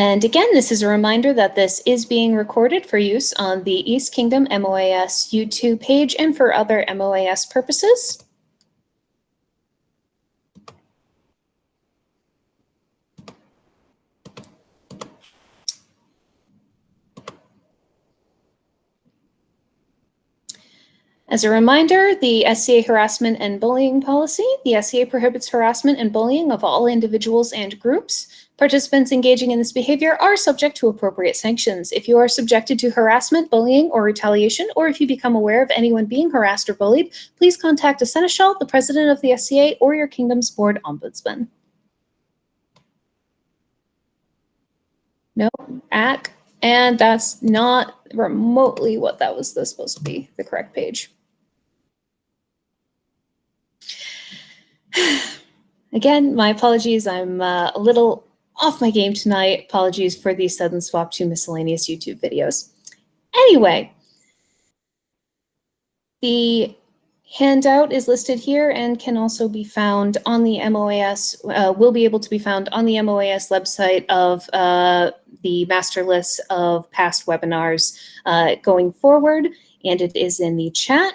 And again, this is a reminder that this is being recorded for use on the East Kingdom MOAS YouTube page and for other MOAS purposes. As a reminder, the SCA harassment and bullying policy, the SCA prohibits harassment and bullying of all individuals and groups. Participants engaging in this behavior are subject to appropriate sanctions. If you are subjected to harassment, bullying, or retaliation, or if you become aware of anyone being harassed or bullied, please contact a seneschal, the president of the SCA, or your kingdom's board ombudsman. No, ACK, and that's not remotely what that was supposed to be, the correct page. Again, my apologies. I'm a little off my game tonight. Apologies for the sudden swap to miscellaneous YouTube videos. Anyway, the handout is listed here and can also be found on the MOAS, will be able to be found on the MOAS website of the master list of past webinars going forward, and it is in the chat.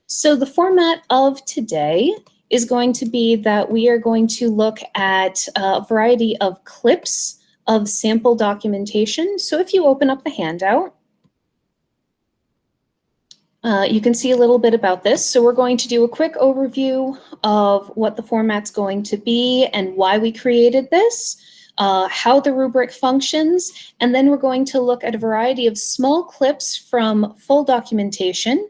So the format of today is going to be that we are going to look at a variety of clips of sample documentation. So if you open up the handout, you can see a little bit about this. So we're going to do a quick overview of what the format's going to be and why we created this, how the rubric functions, and then we're going to look at a variety of small clips from full documentation.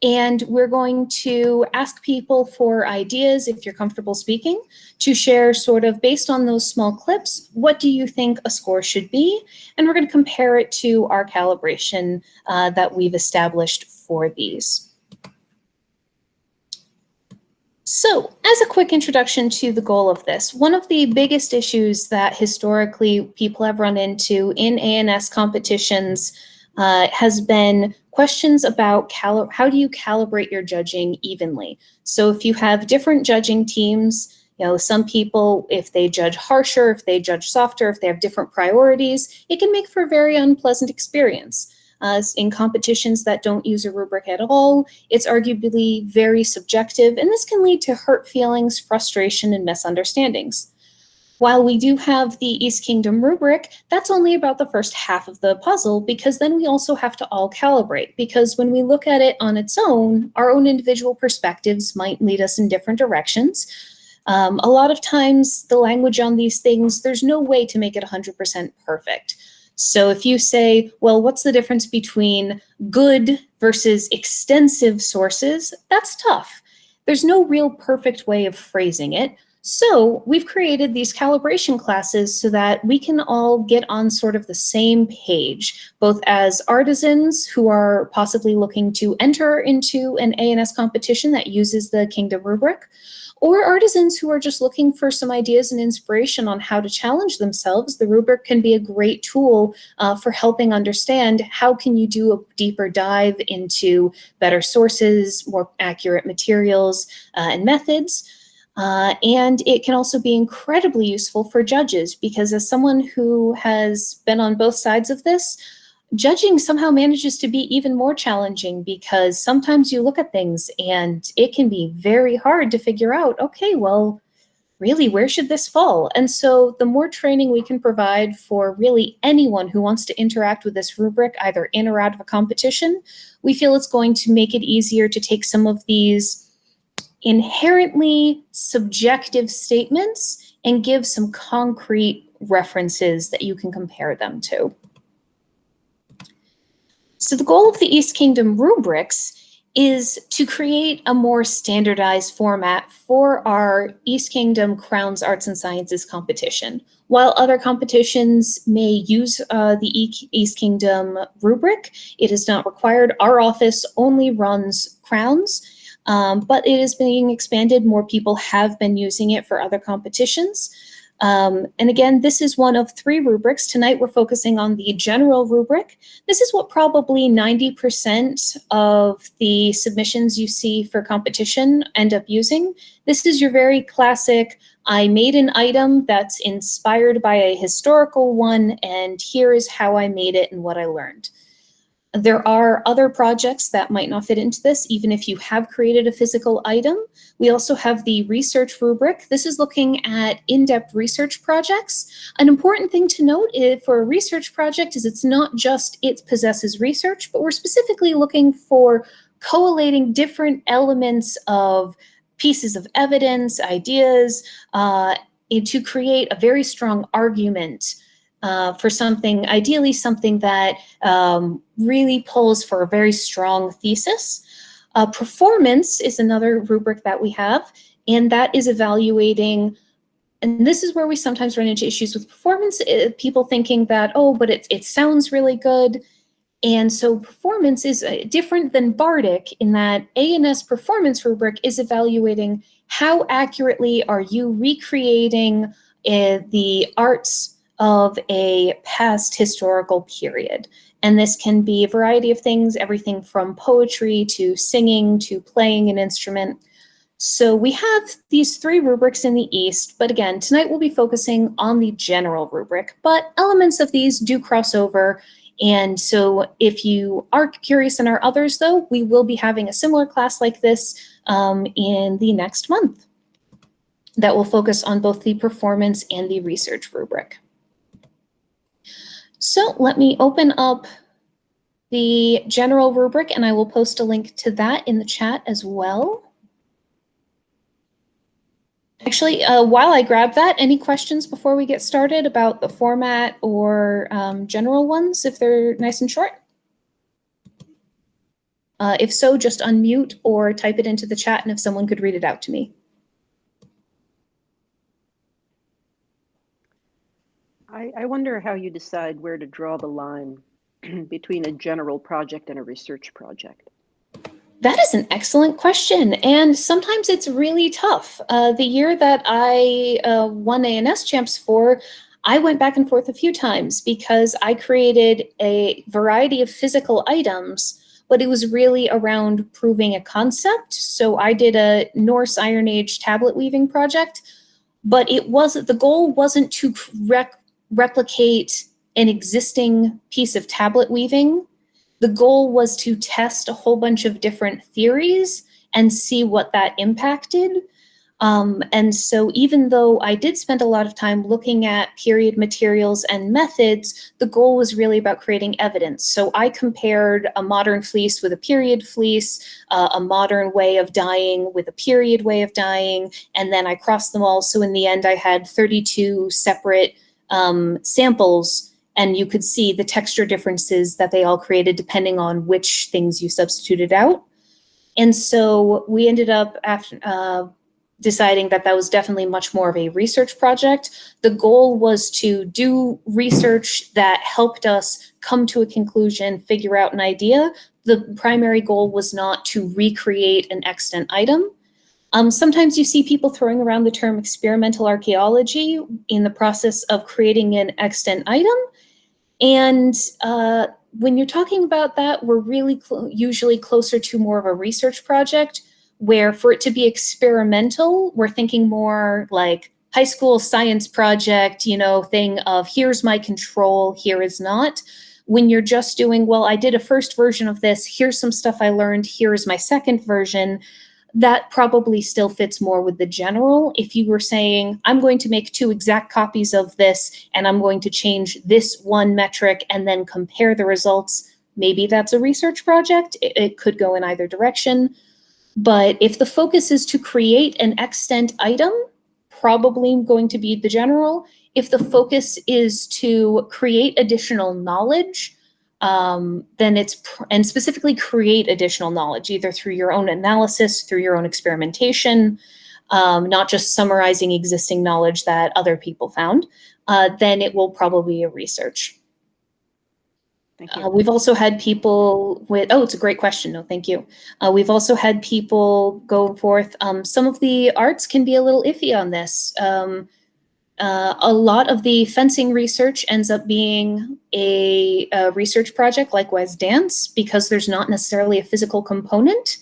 And we're going to ask people for ideas, if you're comfortable speaking, to share sort of based on those small clips, what do you think a score should be? And we're going to compare it to our calibration that we've established for these. So, as a quick introduction to the goal of this, one of the biggest issues that historically people have run into in ANS competitions has been questions about how do you calibrate your judging evenly. So if you have different judging teams, you know, some people, if they judge harsher, if they judge softer, if they have different priorities, it can make for a very unpleasant experience. In competitions that don't use a rubric at all, it's arguably very subjective, and this can lead to hurt feelings, frustration, and misunderstandings. While we do have the East Kingdom rubric, that's only about the first half of the puzzle, because then we also have to all calibrate, because when we look at it on its own, our own individual perspectives might lead us in different directions. A lot of times the language on these things, there's no way to make it 100% perfect. So if you say, well, what's the difference between good versus extensive sources? That's tough. There's no real perfect way of phrasing it. So we've created these calibration classes so that we can all get on sort of the same page, both as artisans who are possibly looking to enter into an ANS competition that uses the Kingdom rubric, or artisans who are just looking for some ideas and inspiration on how to challenge themselves. The rubric can be a great tool for helping understand how can you do a deeper dive into better sources, more accurate materials and methods. And it can also be incredibly useful for judges, because as someone who has been on both sides of this, judging somehow manages to be even more challenging, because sometimes you look at things and it can be very hard to figure out, okay, well, really, where should this fall? And so the more training we can provide for really anyone who wants to interact with this rubric, either in or out of a competition, we feel it's going to make it easier to take some of these inherently subjective statements and give some concrete references that you can compare them to. So the goal of the East Kingdom rubrics is to create a more standardized format for our East Kingdom Crowns Arts and Sciences competition. While other competitions may use the East Kingdom rubric, it is not required. Our office only runs Crowns. But it is being expanded. More people have been using it for other competitions. And again, this is one of 3 rubrics. Tonight we're focusing on the general rubric. This is what probably 90% of the submissions you see for competition end up using. This is your very classic I made an item that's inspired by a historical one, and here is how I made it and what I learned. There are other projects that might not fit into this, even if you have created a physical item. We also have the research rubric. This is looking at in-depth research projects. An important thing to note for a research project is it's not just it possesses research, but we're specifically looking for collating different elements of pieces of evidence, ideas, to create a very strong argument for something, ideally something that really pulls for a very strong thesis. Performance is another rubric that we have, and that is evaluating, and this is where we sometimes run into issues with performance, people thinking that, oh, but it sounds really good. And so performance is different than Bardic in that A&S performance rubric is evaluating how accurately are you recreating the arts of a past historical period. And this can be a variety of things, everything from poetry to singing to playing an instrument. So we have these 3 rubrics in the East, but again, tonight we'll be focusing on the general rubric, but elements of these do cross over. And so if you are curious in our others, though, we will be having a similar class like this in the next month that will focus on both the performance and the research rubric. So let me open up the general rubric, and I will post a link to that in the chat as well. Actually, while I grab that, any questions before we get started about the format or general ones, if they're nice and short? If so, just unmute or type it into the chat, and if someone could read it out to me. I wonder how you decide where to draw the line between a general project and a research project. That is an excellent question, and sometimes it's really tough. The year that I won A&S Champs for, I went back and forth a few times because I created a variety of physical items, but it was really around proving a concept. So I did a Norse Iron Age tablet weaving project, but the goal wasn't to replicate an existing piece of tablet weaving. The goal was to test a whole bunch of different theories and see what that impacted. And so even though I did spend a lot of time looking at period materials and methods, the goal was really about creating evidence. So I compared a modern fleece with a period fleece, a modern way of dyeing with a period way of dyeing, and then I crossed them all. So in the end, I had 32 separate samples, and you could see the texture differences that they all created depending on which things you substituted out. And so we ended up after deciding that that was definitely much more of a research project. The goal was to do research that helped us come to a conclusion, figure out an idea. The primary goal was not to recreate an extant item. Sometimes you see people throwing around the term experimental archaeology in the process of creating an extant item. And when you're talking about that, we're really usually closer to more of a research project, where for it to be experimental, we're thinking more like high school science project, thing of here's my control, here is not. When you're just doing, well, I did a first version of this, here's some stuff I learned, here is my second version, that probably still fits more with the general. If you were saying, I'm going to make 2 exact copies of this, and I'm going to change this one metric and then compare the results, maybe that's a research project. It could go in either direction. But if the focus is to create an extant item, probably going to be the general. If the focus is to create additional knowledge, then and specifically create additional knowledge, either through your own analysis, through your own experimentation, not just summarizing existing knowledge that other people found, then it will probably be a research. Thank you. We've also had people with, it's a great question. No, thank you. We've also had people go forth. Some of the arts can be a little iffy on this. A lot of the fencing research ends up being a research project, likewise dance, because there's not necessarily a physical component.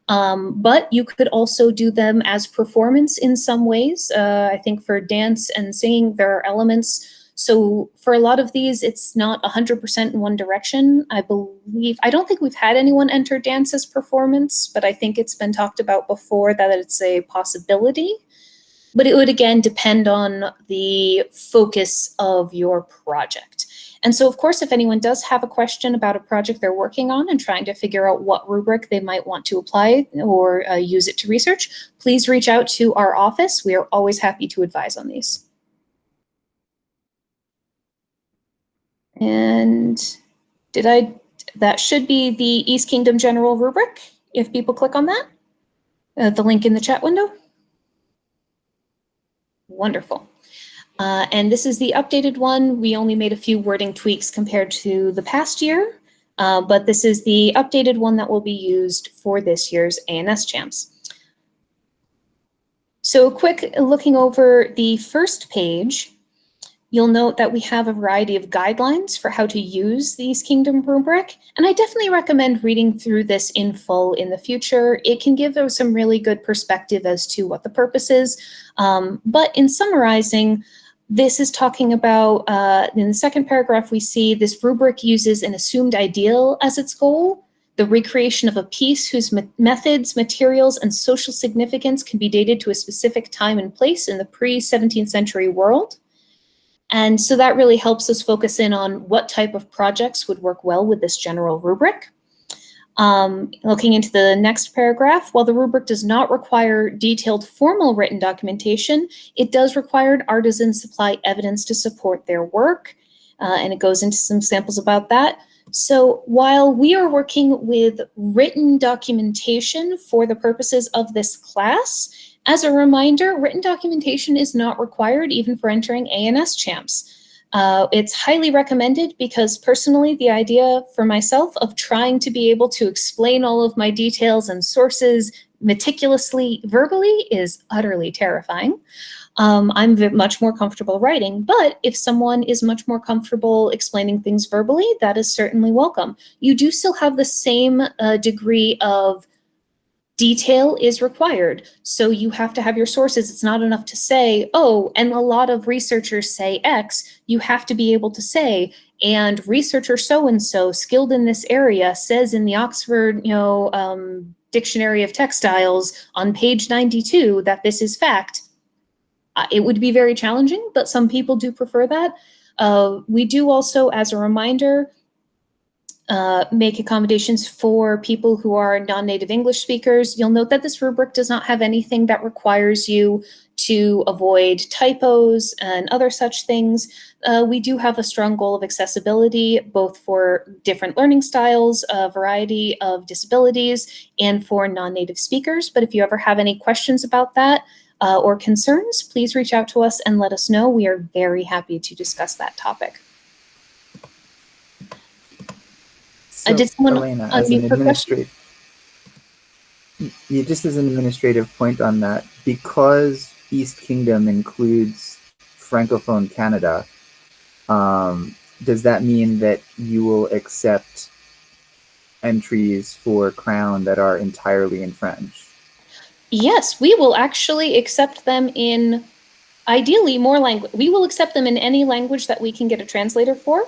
But you could also do them as performance in some ways. I think for dance and singing, there are elements. So for a lot of these, it's not 100% in one direction. I don't think we've had anyone enter dance as performance, but I think it's been talked about before that it's a possibility. But it would again depend on the focus of your project. And so, of course, if anyone does have a question about a project they're working on and trying to figure out what rubric they might want to apply or use it to research, please reach out to our office. We are always happy to advise on these. And that should be the East Kingdom General Rubric, if people click on that, the link in the chat window. Wonderful. And this is the updated one. We only made a few wording tweaks compared to the past year, but this is the updated one that will be used for this year's ANS Champs. So quick looking over the first page, you'll note that we have a variety of guidelines for how to use the East Kingdom rubric, and I definitely recommend reading through this in full in the future. It can give us some really good perspective as to what the purpose is, but in summarizing, this is talking about, in the second paragraph, we see this rubric uses an assumed ideal as its goal, the recreation of a piece whose methods, materials, and social significance can be dated to a specific time and place in the pre-17th century world. And so that really helps us focus in on what type of projects would work well with this general rubric. Looking into the next paragraph, while the rubric does not require detailed formal written documentation, it does require artisans supply evidence to support their work, and it goes into some examples about that. So while we are working with written documentation for the purposes of this class, as a reminder, written documentation is not required even for entering ANS Champs. It's highly recommended because personally, the idea for myself of trying to be able to explain all of my details and sources meticulously verbally is utterly terrifying. I'm much more comfortable writing, but if someone is much more comfortable explaining things verbally, that is certainly welcome. You do still have the same degree of detail is required. So you have to have your sources. It's not enough to say, oh, and a lot of researchers say X. You have to be able to say, and researcher so-and-so skilled in this area says in the Oxford, Dictionary of Textiles on page 92 that this is fact. It would be very challenging, but some people do prefer that. We do also, as a reminder, make accommodations for people who are non-native English speakers. You'll note that this rubric does not have anything that requires you to avoid typos and other such things. We do have a strong goal of accessibility, both for different learning styles, a variety of disabilities, and for non-native speakers. But if you ever have any questions about that or concerns, please reach out to us and let us know. We are very happy to discuss that topic. So, Did someone Elena, as an administrative, just as an administrative point on that, because East Kingdom includes Francophone Canada, does that mean that you will accept entries for Crown that are entirely in French? Yes, we will actually accept them in ideally more language. We will accept them in any language that we can get a translator for.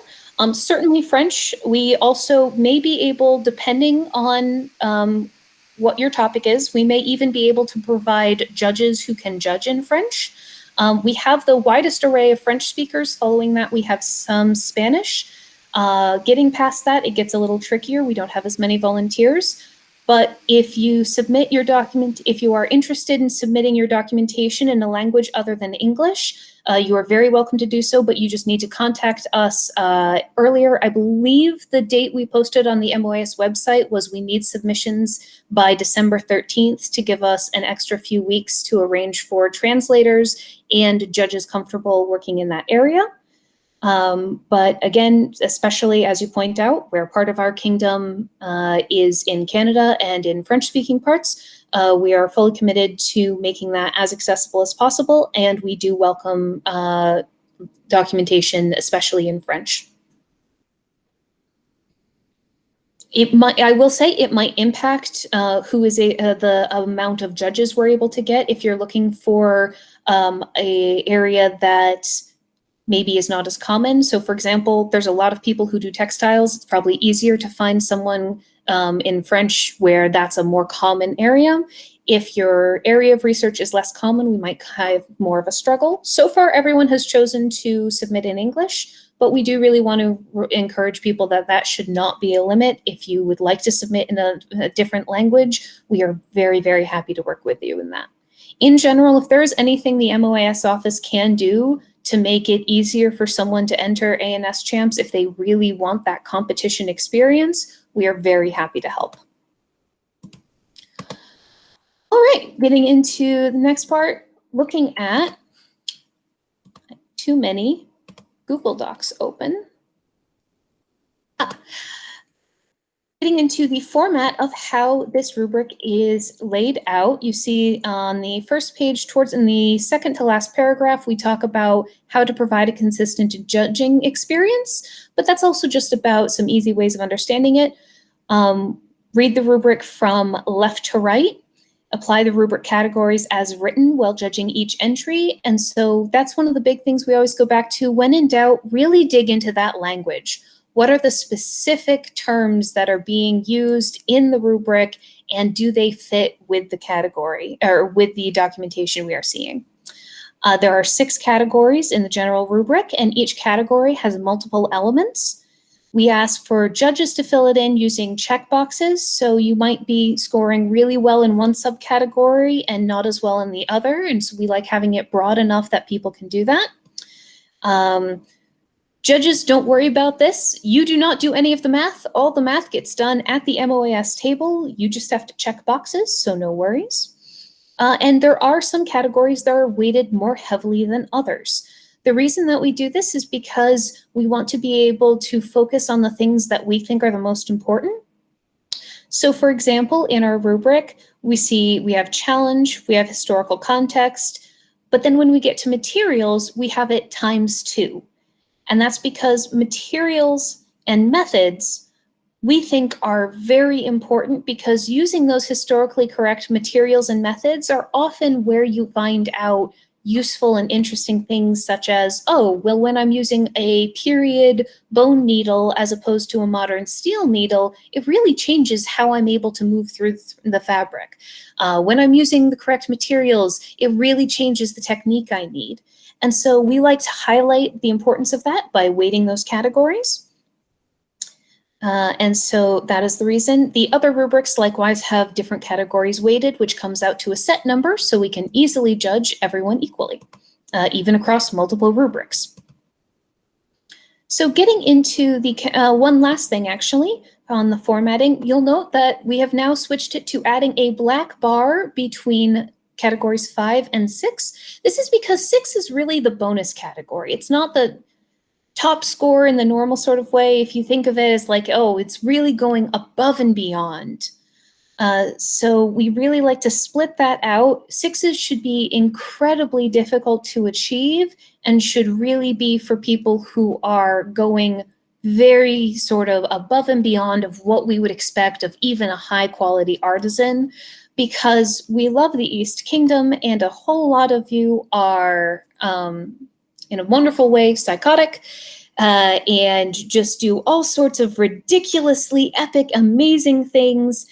Certainly French. We also may be able, depending on what your topic is, we may even be able to provide judges who can judge in French. We have the widest array of French speakers. Following that, we have some Spanish. Getting past that, it gets a little trickier. We don't have as many volunteers. But if you submit your document, if you are interested in submitting your documentation in a language other than English, you are very welcome to do so, but you just need to contact us earlier. I believe the date we posted on the MOAS website was we need submissions by December 13th to give us an extra few weeks to arrange for translators and judges comfortable working in that area. But again, especially as you point out, where part of our kingdom is in Canada and in French-speaking parts, we are fully committed to making that as accessible as possible, and we do welcome documentation, especially in French. It might, I will say it might impact who is the amount of judges we're able to get. If you're looking for a area that maybe is not as common. So for example, there's a lot of people who do textiles. It's probably easier to find someone in French where that's a more common area. If your area of research is less common, we might have more of a struggle. So far, everyone has chosen to submit in English, but we do really want to encourage people that that should not be a limit. If you would like to submit in a different language, we are very, very happy to work with you in that. In general, if there is anything the MOAS office can do to make it easier for someone to enter ANS Champs if they really want that competition experience, we are very happy to help. All right, getting into the next part, looking at too many Google Docs open. Getting into the format of how this rubric is laid out, you see on the first page, towards in the second to last paragraph, we talk about how to provide a consistent judging experience, but that's also just about some easy ways of understanding it. Read the rubric from left to right. Apply the rubric categories as written while judging each entry. And so that's one of the big things we always go back to. When in doubt, really dig into that language. What are the specific terms that are being used in the rubric, and do they fit with the category or with the documentation we are seeing? There are 6 categories in the general rubric, and each category has multiple elements. We ask for judges to fill it in using checkboxes, so you might be scoring really well in one subcategory and not as well in the other, and so we like having it broad enough that people can do that. Judges, don't worry about this. You do not do any of the math. All the math gets done at the MOAS table. You just have to check boxes, so no worries. And there are some categories that are weighted more heavily than others. The reason that we do this is because we want to be able to focus on the things that we think are the most important. So for example, in our rubric, we have challenge, we have historical context, but then when we get to materials, we have it ×2. And that's because materials and methods we think are very important, because using those historically correct materials and methods are often where you find out useful and interesting things, such as, oh, well, when I'm using a period bone needle as opposed to a modern steel needle, it really changes how I'm able to move through the fabric. When I'm using the correct materials, it really changes the technique I need. And so we like to highlight the importance of that by weighting those categories. And so that is the reason. The other rubrics likewise have different categories weighted, which comes out to a set number, so we can easily judge everyone equally, even across multiple rubrics. So getting into the one last thing, actually, on the formatting, you'll note that we have now switched it to adding a black bar between categories 5 and 6. This is because 6 is really the bonus category. It's not the top score in the normal sort of way. If you think of it as like, oh, it's really going above and beyond. So we really like to split that out. 6s should be incredibly difficult to achieve and should really be for people who are going very sort of above and beyond of what we would expect of even a high quality artisan, because we love the East Kingdom and a whole lot of you are, in a wonderful way, psychotic, and just do all sorts of ridiculously epic, amazing things.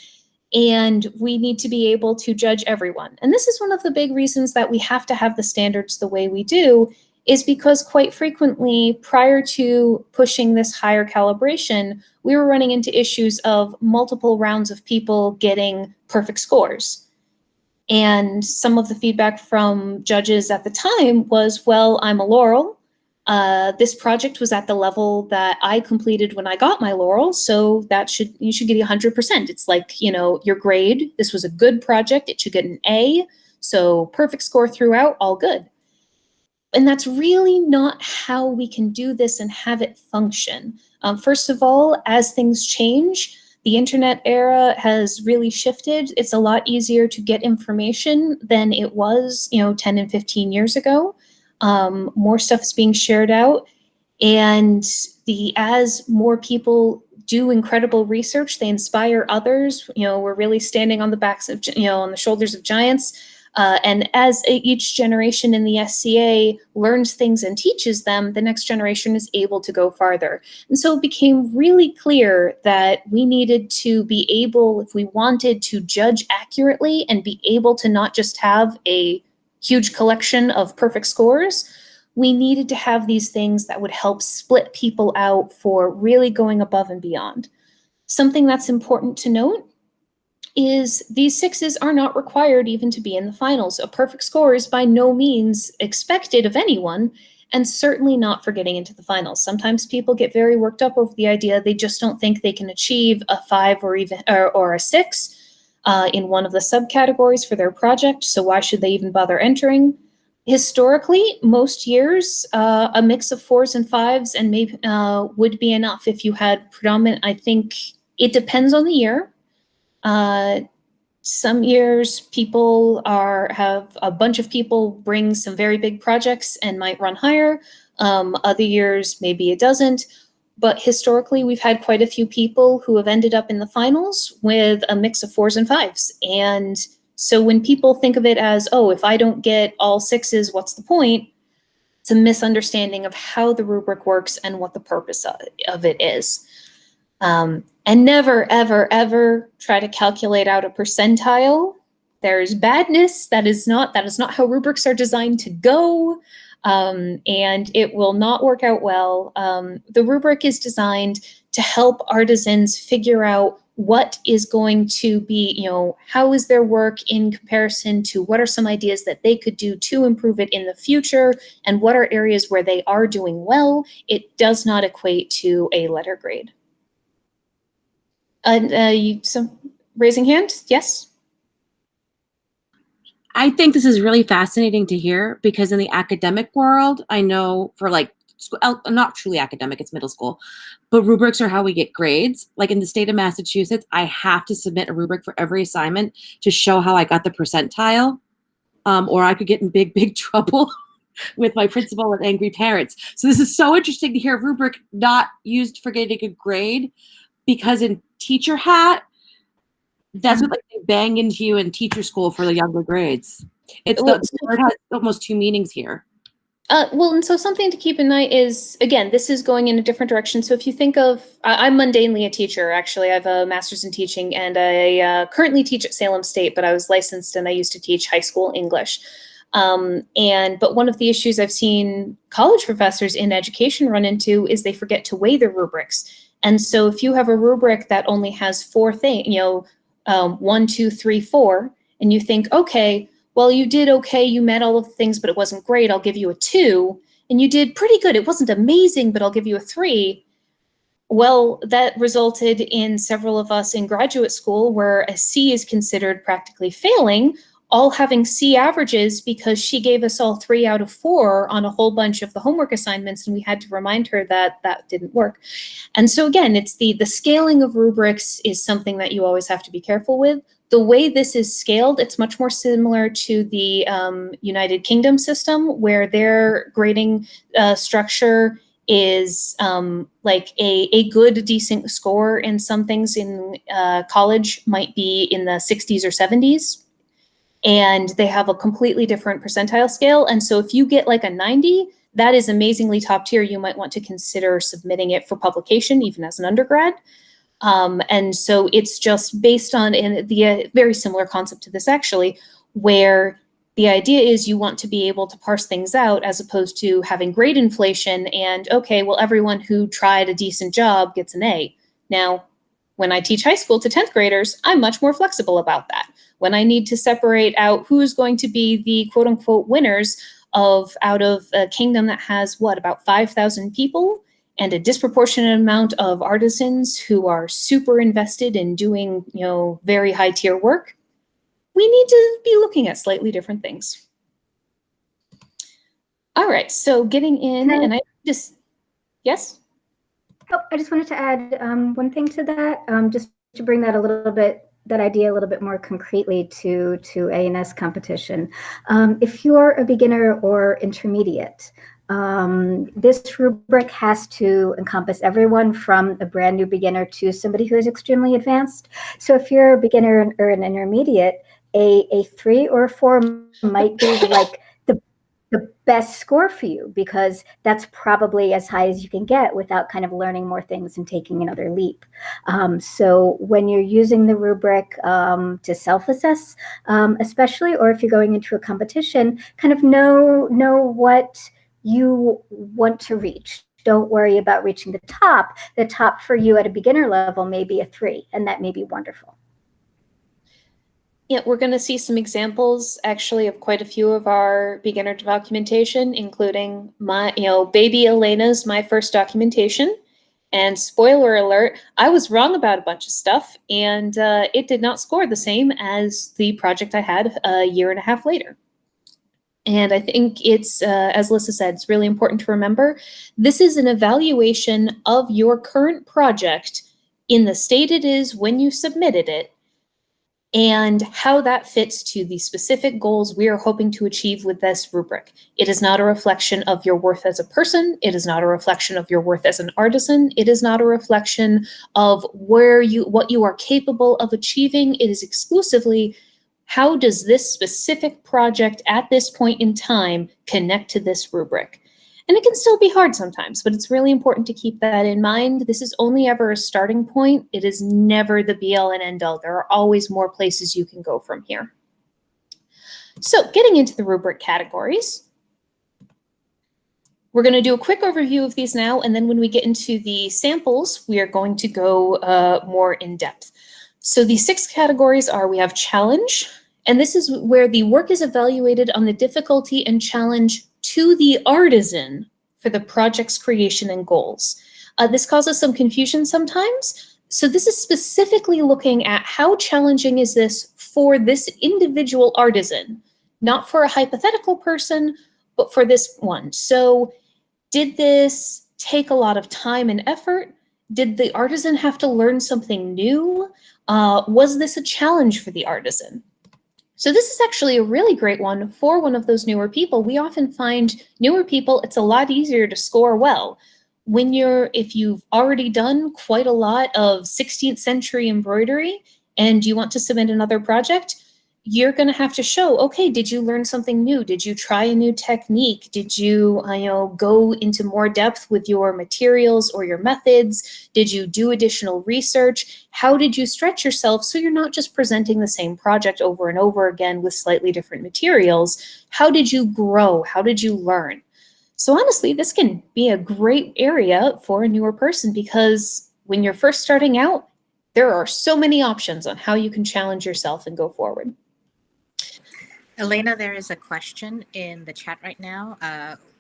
And we need to be able to judge everyone. And this is one of the big reasons that we have to have the standards the way we do, is because quite frequently, prior to pushing this higher calibration, we were running into issues of multiple rounds of people getting perfect scores. And some of the feedback from judges at the time was, well, I'm a Laurel. This project was at the level that I completed when I got my Laurel, so you should get 100%. It's like, you know, your grade. This was a good project. It should get an A. So perfect score throughout, all good. And that's really not how we can do this and have it function. First of all, as things change, the internet era has really shifted. It's a lot easier to get information than it was, 10 and 15 years ago. More stuff is being shared out. And as more people do incredible research. They inspire others. We're really standing on the backs of, on the shoulders of giants. And as each generation in the SCA learns things and teaches them, the next generation is able to go farther. And so it became really clear that we needed to be able, if we wanted to judge accurately and be able to not just have a huge collection of perfect scores, we needed to have these things that would help split people out for really going above and beyond. Something that's important to note is these 6s are not required even to be in the finals. A perfect score is by no means expected of anyone, and certainly not for getting into the finals. Sometimes people get very worked up over the idea they just don't think they can achieve a 5 or a 6 in one of the subcategories for their project, so why should they even bother entering? Historically, most years, a mix of 4s and 5s and maybe would be enough if you had predominant. I think it depends on the year. Some years people have a bunch of people bring some very big projects and might run higher. Other years, maybe it doesn't. But historically, we've had quite a few people who have ended up in the finals with a mix of 4s and 5s. And so when people think of it as, oh, if I don't get all 6s, what's the point? It's a misunderstanding of how the rubric works and what the purpose of it is. And never, ever, ever try to calculate out a percentile. There's badness. That is not how rubrics are designed to go. And it will not work out well. The rubric is designed to help artisans figure out what is going to be, how is their work in comparison to what are some ideas that they could do to improve it in the future, and what are areas where they are doing well. It does not equate to a letter grade. Raising hand, yes? I think this is really fascinating to hear, because in the academic world, I know for not truly academic, it's middle school, but rubrics are how we get grades. Like in the state of Massachusetts, I have to submit a rubric for every assignment to show how I got the percentile, or I could get in big, big trouble with my principal and angry parents. So this is so interesting to hear a rubric not used for getting a grade, because in teacher hat, that's what they bang into you in teacher school for the younger grades. It has almost 2 meanings here. Well, and so something to keep in mind is, again, this is going in a different direction. So if you think of, I'm mundanely a teacher, actually. I have a master's in teaching, and I currently teach at Salem State, but I was licensed and I used to teach high school English. But one of the issues I've seen college professors in education run into is they forget to weigh their rubrics. And so if you have a rubric that only has 4 things, 1, 2, 3, 4, and you think, okay, well, you did okay, you met all of the things, but it wasn't great, I'll give you a 2. And you did pretty good, it wasn't amazing, but I'll give you a 3. Well, that resulted in several of us in graduate school where a C is considered practically failing, all having C averages because she gave us all 3 out of 4 on a whole bunch of the homework assignments, and we had to remind her that that didn't work. And so again, it's the scaling of rubrics is something that you always have to be careful with. The way this is scaled, it's much more similar to the United Kingdom system, where their grading structure is like a good, decent score in some things in college might be in the 60s or 70s. And they have a completely different percentile scale. And so if you get like a 90, that is amazingly top tier. You might want to consider submitting it for publication, even as an undergrad. And so it's just based on the very similar concept to this, actually, where the idea is you want to be able to parse things out as opposed to having grade inflation and, okay, well, everyone who tried a decent job gets an A. Now, when I teach high school to 10th graders, I'm much more flexible about that. When I need to separate out who's going to be the quote unquote winners out of a kingdom that has about 5,000 people and a disproportionate amount of artisans who are super invested in doing, very high tier work, we need to be looking at slightly different things. All right, so getting in, and I just, yes? Oh, I just wanted to add one thing to that, just to bring that idea a little bit more concretely to A&S competition. If you're a beginner or intermediate, This rubric has to encompass everyone from a brand new beginner to somebody who is extremely advanced. So if you're a beginner or an intermediate, a 3 or a 4 might be like the best score for you, because that's probably as high as you can get without kind of learning more things and taking another leap. So when you're using the rubric to self-assess, especially, or if you're going into a competition, kind of know what you want to reach. Don't worry about reaching the top. The top for you at a beginner level may be a 3, and that may be wonderful. Yeah, we're going to see some examples actually of quite a few of our beginner documentation, including my, baby Elena's my first documentation. And spoiler alert, I was wrong about a bunch of stuff, and it did not score the same as the project I had a year and a half later. And I think it's, as Alyssa said, it's really important to remember, this is an evaluation of your current project in the state it is when you submitted it, and how that fits to the specific goals we are hoping to achieve with this rubric. It is not a reflection of your worth as a person. It is not a reflection of your worth as an artisan. It is not a reflection of what you are capable of achieving. It is exclusively, how does this specific project at this point in time connect to this rubric? And it can still be hard sometimes, but it's really important to keep that in mind. This is only ever a starting point. It is never the be-all and end-all. There are always more places you can go from here. So getting into the rubric categories, we're going to do a quick overview of these now, and then when we get into the samples, we are going to go more in depth. So the 6 categories are, we have challenge, and this is where the work is evaluated on the difficulty and challenge to the artisan for the project's creation and goals. This causes some confusion sometimes. So this is specifically looking at how challenging is this for this individual artisan, not for a hypothetical person, but for this one. So did this take a lot of time and effort? Did the artisan have to learn something new? Was this a challenge for the artisan? So this is actually a really great one for one of those newer people. We often find newer people, it's a lot easier to score well. If you've already done quite a lot of 16th century embroidery and you want to submit another project, you're going to have to show, okay, did you learn something new? Did you try a new technique? Did you, go into more depth with your materials or your methods? Did you do additional research? How did you stretch yourself so you're not just presenting the same project over and over again with slightly different materials? How did you grow? How did you learn? So honestly, this can be a great area for a newer person, because when you're first starting out, there are so many options on how you can challenge yourself and go forward. Elena, there is a question in the chat right now.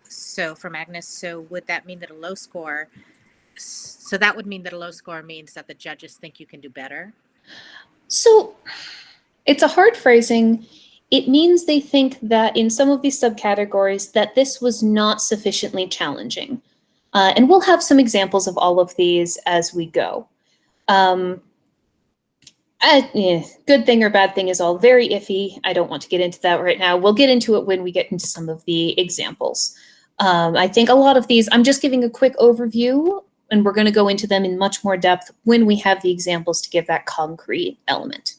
So from Agnes, so would that mean that a low score, so that would mean that a low score means that the judges think you can do better? So it's a hard phrasing. It means they think that in some of these subcategories that this was not sufficiently challenging. And we'll have some examples of all of these as we go. Good thing or bad thing is all very iffy. I don't want to get into that right now. We'll get into it when we get into some of the examples. I think a lot of these, I'm just giving a quick overview, and we're going to go into them in much more depth when we have the examples to give that concrete element.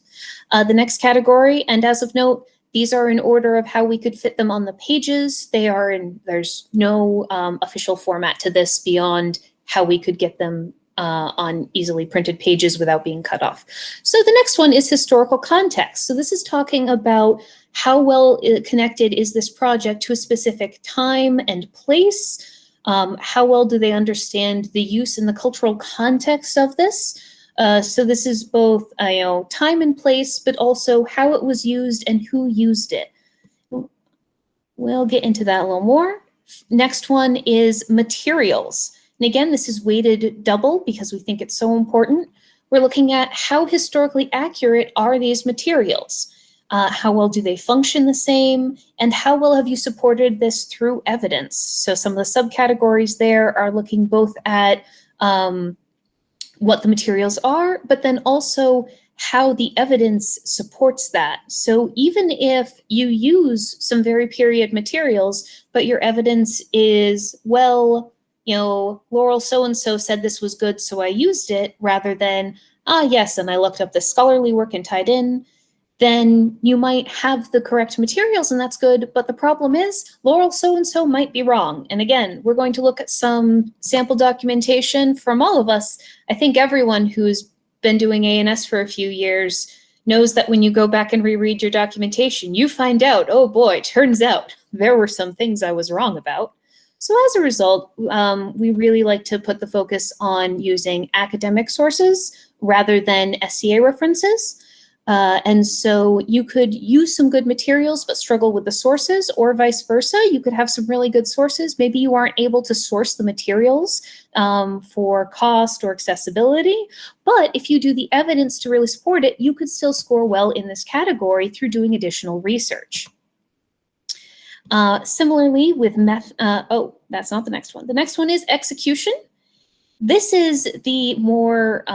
The next category, and as of note, these are in order of how we could fit them on the pages. There's no official format to this beyond how we could get them on easily printed pages without being cut off. So the next one is historical context. So this is talking about how well connected is this project to a specific time and place. How well do they understand the use and the cultural context of this? So this is both time and place, but also how it was used and who used it. We'll get into that a little more. Next one is materials. And again, this is weighted double because we think it's so important. We're looking at how historically accurate are these materials? How well do they function the same? And how well have you supported this through evidence? So some of the subcategories there are looking both at what the materials are, but then also how the evidence supports that. So even if you use some very period materials, but your evidence is, well, you know, Laurel so-and-so said this was good, so I used it, rather than, ah, yes, and I looked up the scholarly work and tied in, then you might have the correct materials and that's good. But the problem is Laurel so-and-so might be wrong. And again, we're going to look at some sample documentation from all of us. I think everyone who's been doing A&S for a few years knows that when you go back and reread your documentation, you find out, oh boy, turns out there were some things I was wrong about. So as a result, we really like to put the focus on using academic sources rather than SCA references. And so you could use some good materials but struggle with the sources, or vice versa. You could have some really good sources. Maybe you aren't able to source the materials for cost or accessibility, but if you do the evidence to really support it, you could still score well in this category through doing additional research. Similarly with oh, that's not the next one. The next one is execution. This is the more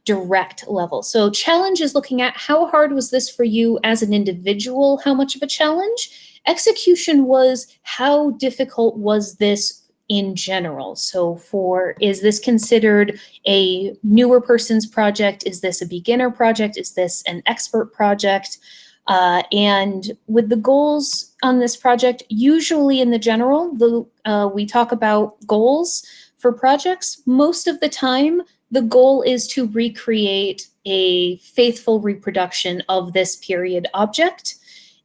direct level. So challenge is looking at how hard was this for you as an individual, how much of a challenge. Execution was how difficult was this in general. So is this considered a newer person's project? Is this a beginner project? Is this an expert project? And with the goals on this project, usually in the general, we talk about goals for projects. Most of the time, the goal is to recreate a faithful reproduction of this period object.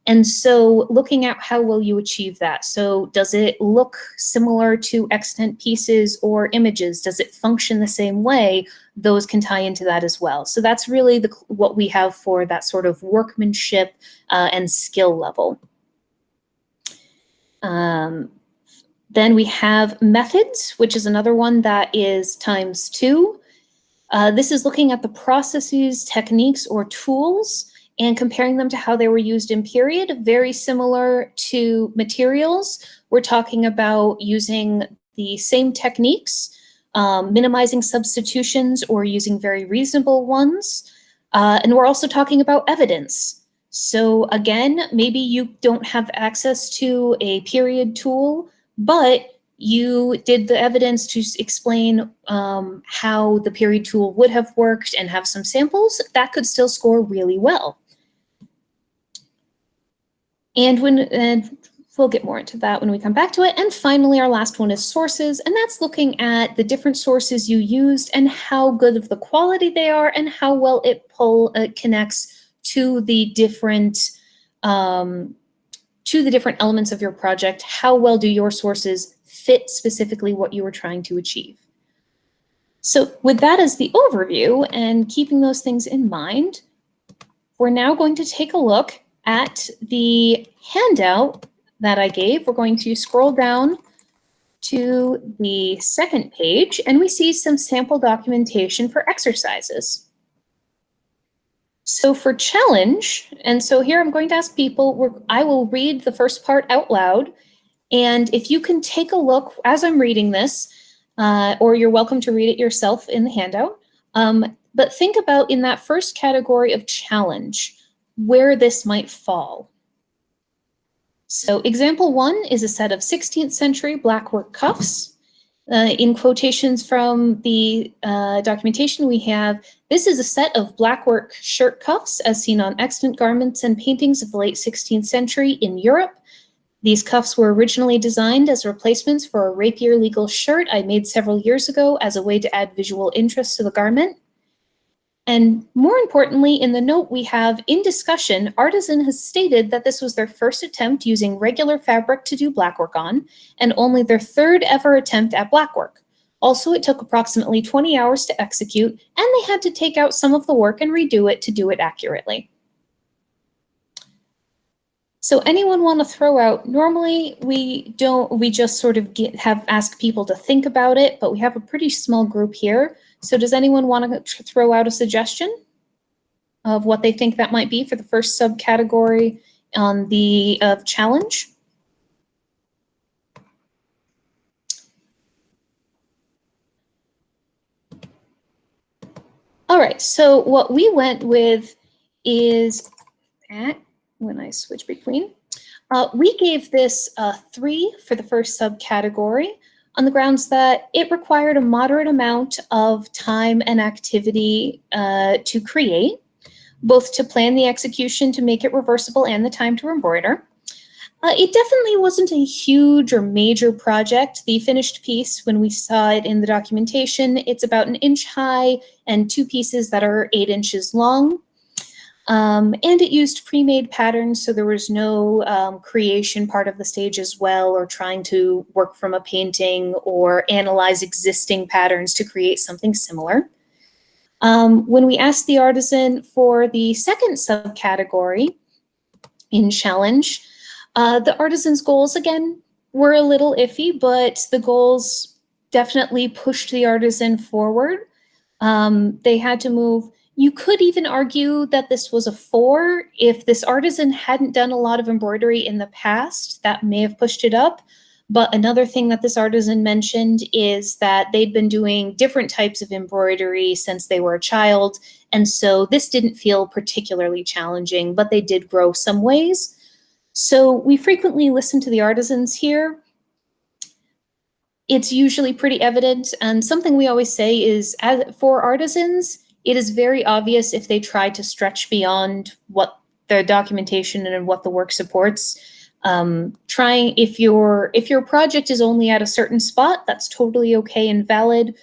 And so looking at how will you achieve that? So does it look similar to extant pieces or images? Does it function the same way? Those can tie into that as well. So that's really what we have for that sort of workmanship and skill level. Then we have methods, which is another one that is ×2. This is looking at the processes, techniques, or tools and comparing them to how they were used in period. Very similar to materials. We're talking about using the same techniques, minimizing substitutions or using very reasonable ones. And we're also talking about evidence. So again, maybe you don't have access to a period tool, but you did the evidence to explain how the period tool would have worked and have some samples. That could still score really well. And we'll get more into that when we come back to it. And finally, our last one is sources, and that's looking at the different sources you used and how good of the quality they are and how well it connects to the different elements of your project. How well do your sources fit specifically what you were trying to achieve? So with that as the overview and keeping those things in mind, we're now going to take a look at the handout that I gave. We're going to scroll down to the second page, and we see some sample documentation for exercises. So for challenge, and so here I'm going to ask people, I will read the first part out loud, and if you can take a look as I'm reading this, or you're welcome to read it yourself in the handout, but think about in that first category of challenge, where this might fall. So example 1 is a set of 16th century blackwork cuffs. In quotations from the documentation we have, this is a set of blackwork shirt cuffs as seen on extant garments and paintings of the late 16th century in Europe. These cuffs were originally designed as replacements for a rapier legal shirt I made several years ago as a way to add visual interest to the garment. And more importantly, in the note we have, in discussion, Artisan has stated that this was their first attempt using regular fabric to do blackwork on, and only their third ever attempt at blackwork. Also, it took approximately 20 hours to execute, and they had to take out some of the work and redo it to do it accurately. So anyone want to throw out, normally we just sort of ask people to think about it, but we have a pretty small group here. So does anyone want to throw out a suggestion of what they think that might be for the first subcategory on the challenge? All right, so what we went with is, when I switch between, we gave this a 3 for the first subcategory on the grounds that it required a moderate amount of time and activity to create, both to plan the execution to make it reversible and the time to embroider. It definitely wasn't a huge or major project. The finished piece, when we saw it in the documentation, it's about 1 inch high and 2 pieces that are 8 inches long. And it used pre-made patterns, so there was no creation part of the stage as well, or trying to work from a painting or analyze existing patterns to create something similar. When we asked the artisan for the second subcategory in challenge, the artisan's goals, again, were a little iffy, but the goals definitely pushed the artisan forward. They had to move. You could even argue that this was a 4. If this artisan hadn't done a lot of embroidery in the past, that may have pushed it up. But another thing that this artisan mentioned is that they'd been doing different types of embroidery since they were a child. And so this didn't feel particularly challenging, but they did grow some ways. So we frequently listen to the artisans here. It's usually pretty evident. And something we always say is, for artisans, it is very obvious if they try to stretch beyond what their documentation and what the work supports. If your project is only at a certain spot, that's totally okay and valid.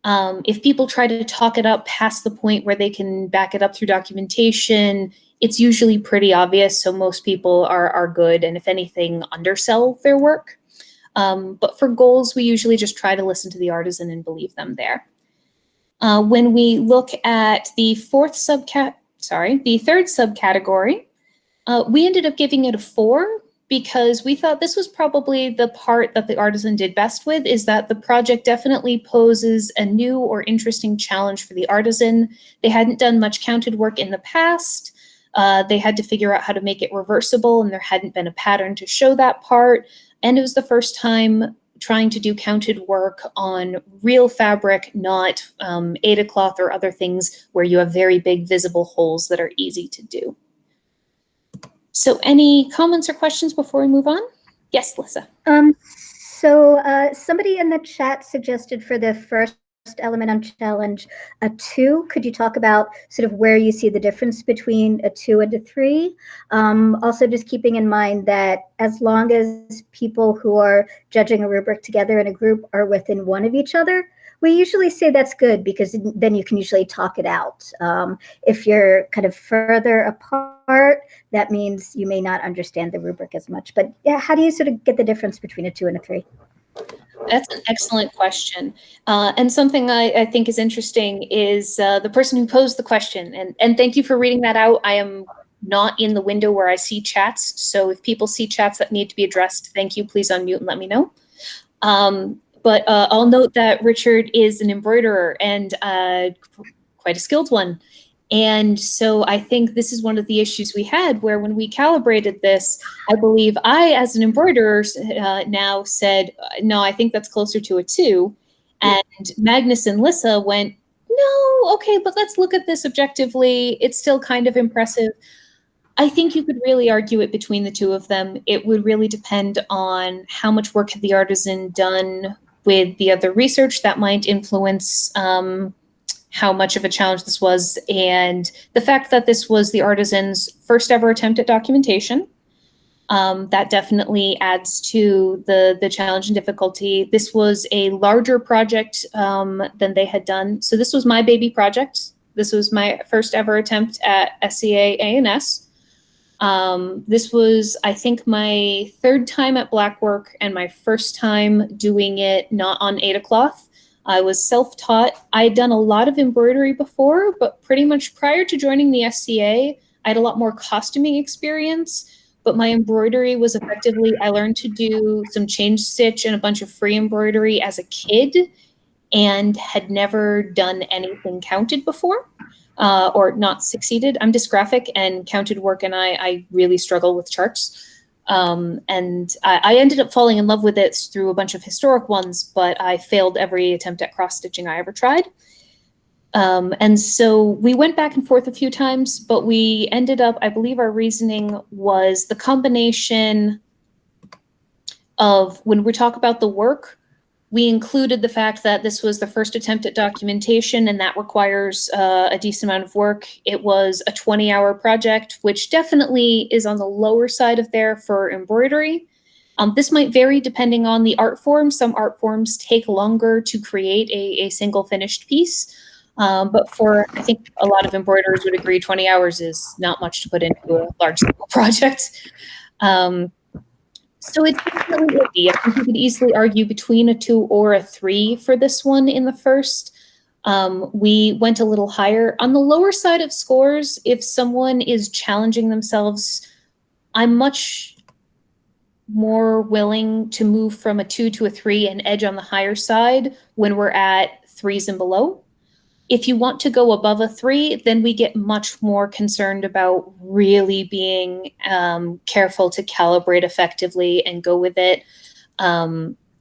If people try to talk it up past the point where they can back it up through documentation, it's usually pretty obvious, so most people are good, and if anything, undersell their work. But for goals, we usually just try to listen to the artisan and believe them there. When we look at the third subcategory, we ended up giving it a 4 because we thought this was probably the part that the artisan did best with, is that the project definitely poses a new or interesting challenge for the artisan. They hadn't done much counted work in the past. They had to figure out how to make it reversible, and there hadn't been a pattern to show that part. And it was the first time trying to do counted work on real fabric, not Aida cloth or other things where you have very big visible holes that are easy to do. So any comments or questions before we move on? Yes, Lissa. Somebody in the chat suggested for the first element on challenge a 2. Could you talk about sort of where you see the difference between a 2 and a 3? Also, just keeping in mind that as long as people who are judging a rubric together in a group are within 1 of each other, we usually say that's good, because then you can usually talk it out. If you're kind of further apart, that means you may not understand the rubric as much. But yeah, how do you sort of get the difference between a 2 and a 3? That's an excellent question. And something I think is interesting is the person who posed the question. And thank you for reading that out. I am not in the window where I see chats. So if people see chats that need to be addressed, thank you. Please unmute and let me know. But I'll note that Richard is an embroiderer, and quite a skilled one. And so I think this is one of the issues we had, where when we calibrated this, I believe I, as an embroiderer, now said, no, I think that's closer to a 2. And Magnus and Lissa went, no, okay, but let's look at this objectively. It's still kind of impressive. I think you could really argue it between the 2 of them. It would really depend on how much work had the artisan done with the other research that might influence how much of a challenge this was, and the fact that this was the artisan's first ever attempt at documentation. That definitely adds to the challenge and difficulty. This was a larger project than they had done. So this was my baby project. This was my first ever attempt at SCA A&S. This was, I think, my 3rd time at Blackwork and my first time doing it not on Aida cloth. I was self-taught. I had done a lot of embroidery before, but pretty much prior to joining the SCA, I had a lot more costuming experience. But my embroidery was effectively, I learned to do some change stitch and a bunch of free embroidery as a kid, and had never done anything counted before. Or not succeeded. I'm dysgraphic, and counted work and I really struggle with charts. And I ended up falling in love with it through a bunch of historic ones, but I failed every attempt at cross-stitching I ever tried. And so we went back and forth a few times, but we ended up, I believe our reasoning was the combination of when we talk about the work, we included the fact that this was the first attempt at documentation and that requires a decent amount of work. It was a 20-hour project, which definitely is on the lower side of there for embroidery. This might vary depending on the art form. Some art forms take longer to create a single finished piece. But for, I think a lot of embroiderers would agree 20 hours is not much to put into a large scale project. So it's definitely iffy. I think you could easily argue between a 2 or a 3 for this one in the first. We went a little higher. On the lower side of scores, if someone is challenging themselves, I'm much more willing to move from a 2 to a 3 and edge on the higher side when we're at 3s and below. If you want to go above a 3, then we get much more concerned about really being careful to calibrate effectively and go with it.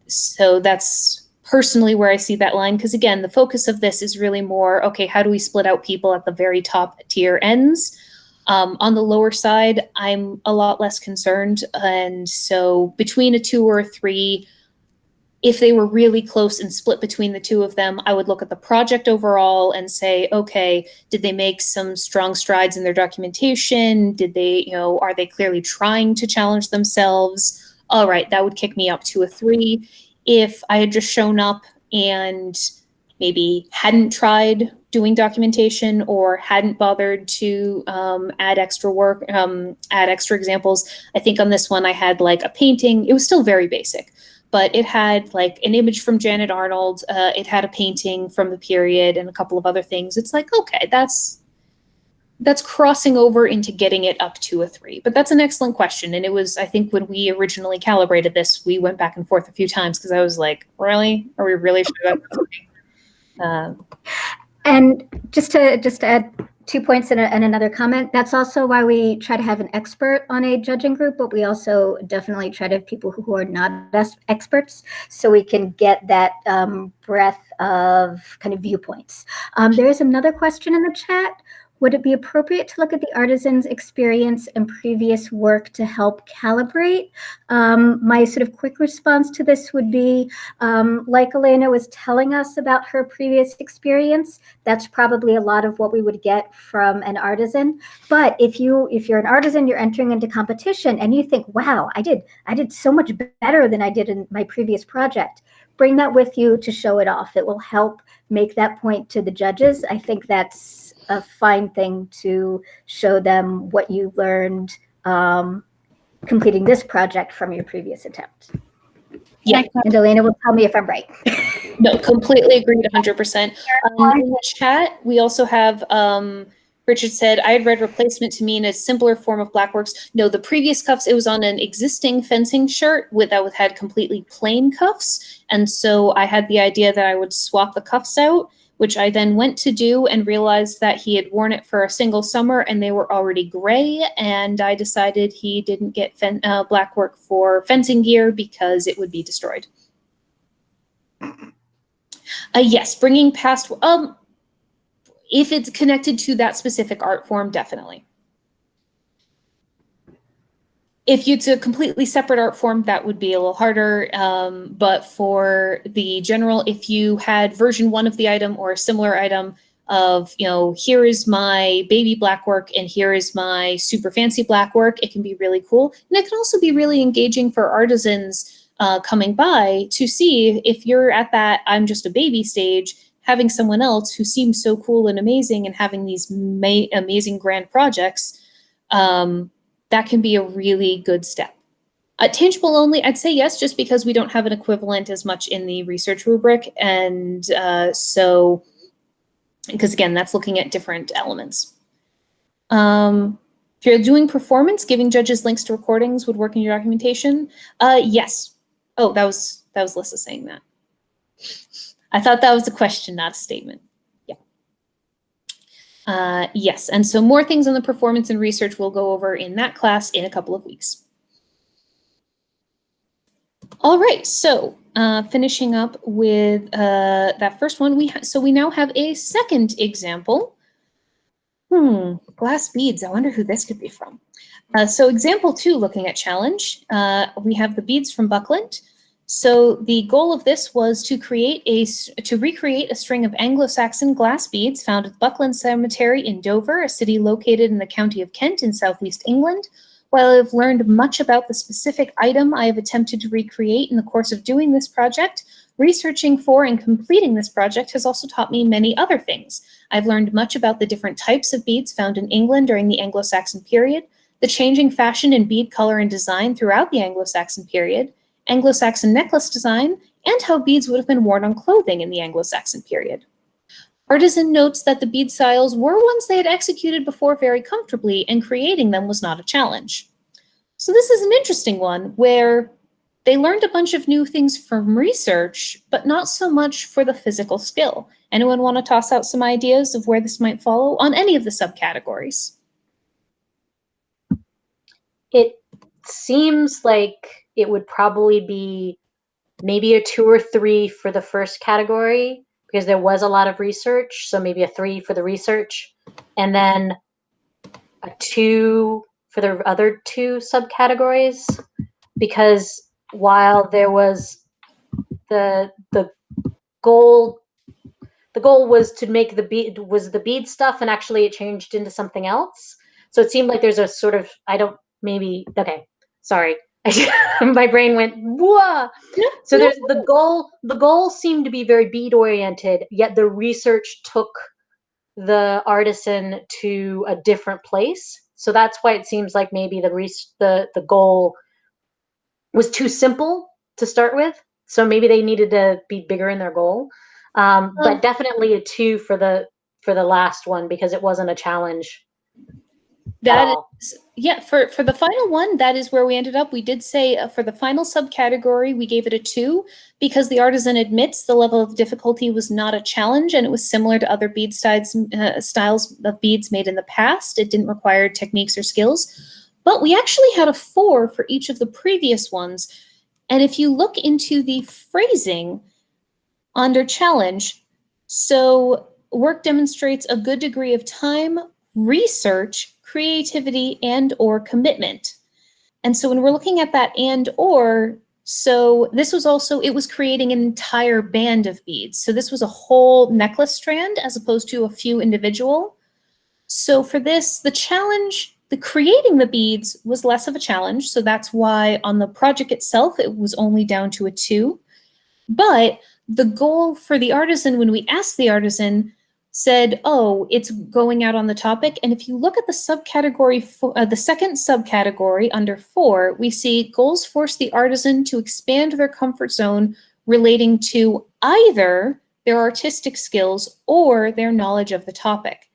So that's personally where I see that line, because again, the focus of this is really more, okay, how do we split out people at the very top tier ends? On the lower side, I'm a lot less concerned. And so between a 2 or a 3, if they were really close and split between the two of them, I would look at the project overall and say, okay, did they make some strong strides in their documentation? Did they, are they clearly trying to challenge themselves? All right, that would kick me up to a 3. If I had just shown up and maybe hadn't tried doing documentation or hadn't bothered to add extra work, add extra examples, I think on this one I had like a painting. It was still very basic, but it had like an image from Janet Arnold. It had a painting from the period and a couple of other things. It's like, okay, that's crossing over into getting it up to a 3. But that's an excellent question. And it was, I think when we originally calibrated this, we went back and forth a few times because I was like, really? Are we really sure that's And just to add 2 points and another comment, that's also why we try to have an expert on a judging group, but we also definitely try to have people who are not experts so we can get that breadth of kind of viewpoints. There is another question in the chat. Would it be appropriate to look at the artisan's experience and previous work to help calibrate? My sort of quick response to this would be, like Elena was telling us about her previous experience, that's probably a lot of what we would get from an artisan. But if you're an artisan, you're entering into competition and you think, wow, I did so much better than I did in my previous project, bring that with you to show it off. It will help make that point to the judges. I think that's a fine thing to show them what you learned completing this project from your previous attempt. Yeah. And Elena will tell me if I'm right. No, completely agreed 100%. In the chat, we also have, Richard said, I had read replacement to mean a simpler form of blackworks. No, the previous cuffs, it was on an existing fencing shirt that had completely plain cuffs. And so I had the idea that I would swap the cuffs out, which I then went to do and realized that he had worn it for a single summer and they were already gray. And I decided he didn't get blackwork for fencing gear because it would be destroyed. Yes, bringing past, if it's connected to that specific art form, definitely. If it's a completely separate art form, that would be a little harder. But for the general, if you had version 1 of the item or a similar item of, here is my baby blackwork and here is my super fancy blackwork, it can be really cool. And it can also be really engaging for artisans coming by to see if you're at that I'm just a baby stage, having someone else who seems so cool and amazing and having these amazing grand projects. That can be a really good step. Tangible only, I'd say yes, just because we don't have an equivalent as much in the research rubric. And so, because again, that's looking at different elements. If you're doing performance, giving judges links to recordings would work in your documentation. Yes. Oh, that was Lissa saying that. I thought that was a question, not a statement. Yes, and so more things on the performance and research we'll go over in that class in a couple of weeks. All right, so finishing up with that first one, so we now have a second example. Glass beads. I wonder who this could be from. So example 2, looking at challenge, we have the beads from Buckland. So the goal of this was to recreate a string of Anglo-Saxon glass beads found at Buckland Cemetery in Dover, a city located in the county of Kent in southeast England. While I've learned much about the specific item I have attempted to recreate in the course of doing this project, researching for and completing this project has also taught me many other things. I've learned much about the different types of beads found in England during the Anglo-Saxon period, the changing fashion in bead color and design throughout the Anglo-Saxon period, Anglo-Saxon necklace design, and how beads would have been worn on clothing in the Anglo-Saxon period. Artisan notes that the bead styles were ones they had executed before very comfortably, and creating them was not a challenge. So this is an interesting one where they learned a bunch of new things from research, but not so much for the physical skill. Anyone want to toss out some ideas of where this might follow on any of the subcategories? It seems like it would probably be maybe a 2 or 3 for the first category, because there was a lot of research. So maybe a 3 for the research, and then a 2 for the other 2 subcategories, because while there was the goal was to make the bead stuff, and actually it changed into something else. So it seemed like there's a sort of, sorry. My brain went, whoa. So there's the goal seemed to be very bead oriented, yet the research took the artisan to a different place. So that's why it seems like maybe the goal was too simple to start with. So maybe they needed to be bigger in their goal. But definitely a 2 for the last one, because it wasn't a challenge. That is, yeah, for the final one, that is where we ended up. We did say for the final subcategory, we gave it a 2 because the artisan admits the level of difficulty was not a challenge, and it was similar to other bead styles of beads made in the past. It didn't require techniques or skills. But we actually had a 4 for each of the previous ones. And if you look into the phrasing under challenge, so work demonstrates a good degree of time, research, creativity, and or commitment. And so when we're looking at that and or, so this was also, it was creating an entire band of beads. So this was a whole necklace strand as opposed to a few individual. So for this, the challenge, the creating the beads was less of a challenge. So that's why on the project itself, it was only down to a 2. But the goal for the artisan, when we asked the artisan, said, oh, it's going out on the topic. And if you look at the subcategory, the second subcategory under 4, we see goals force the artisan to expand their comfort zone relating to either their artistic skills or their knowledge of the topic.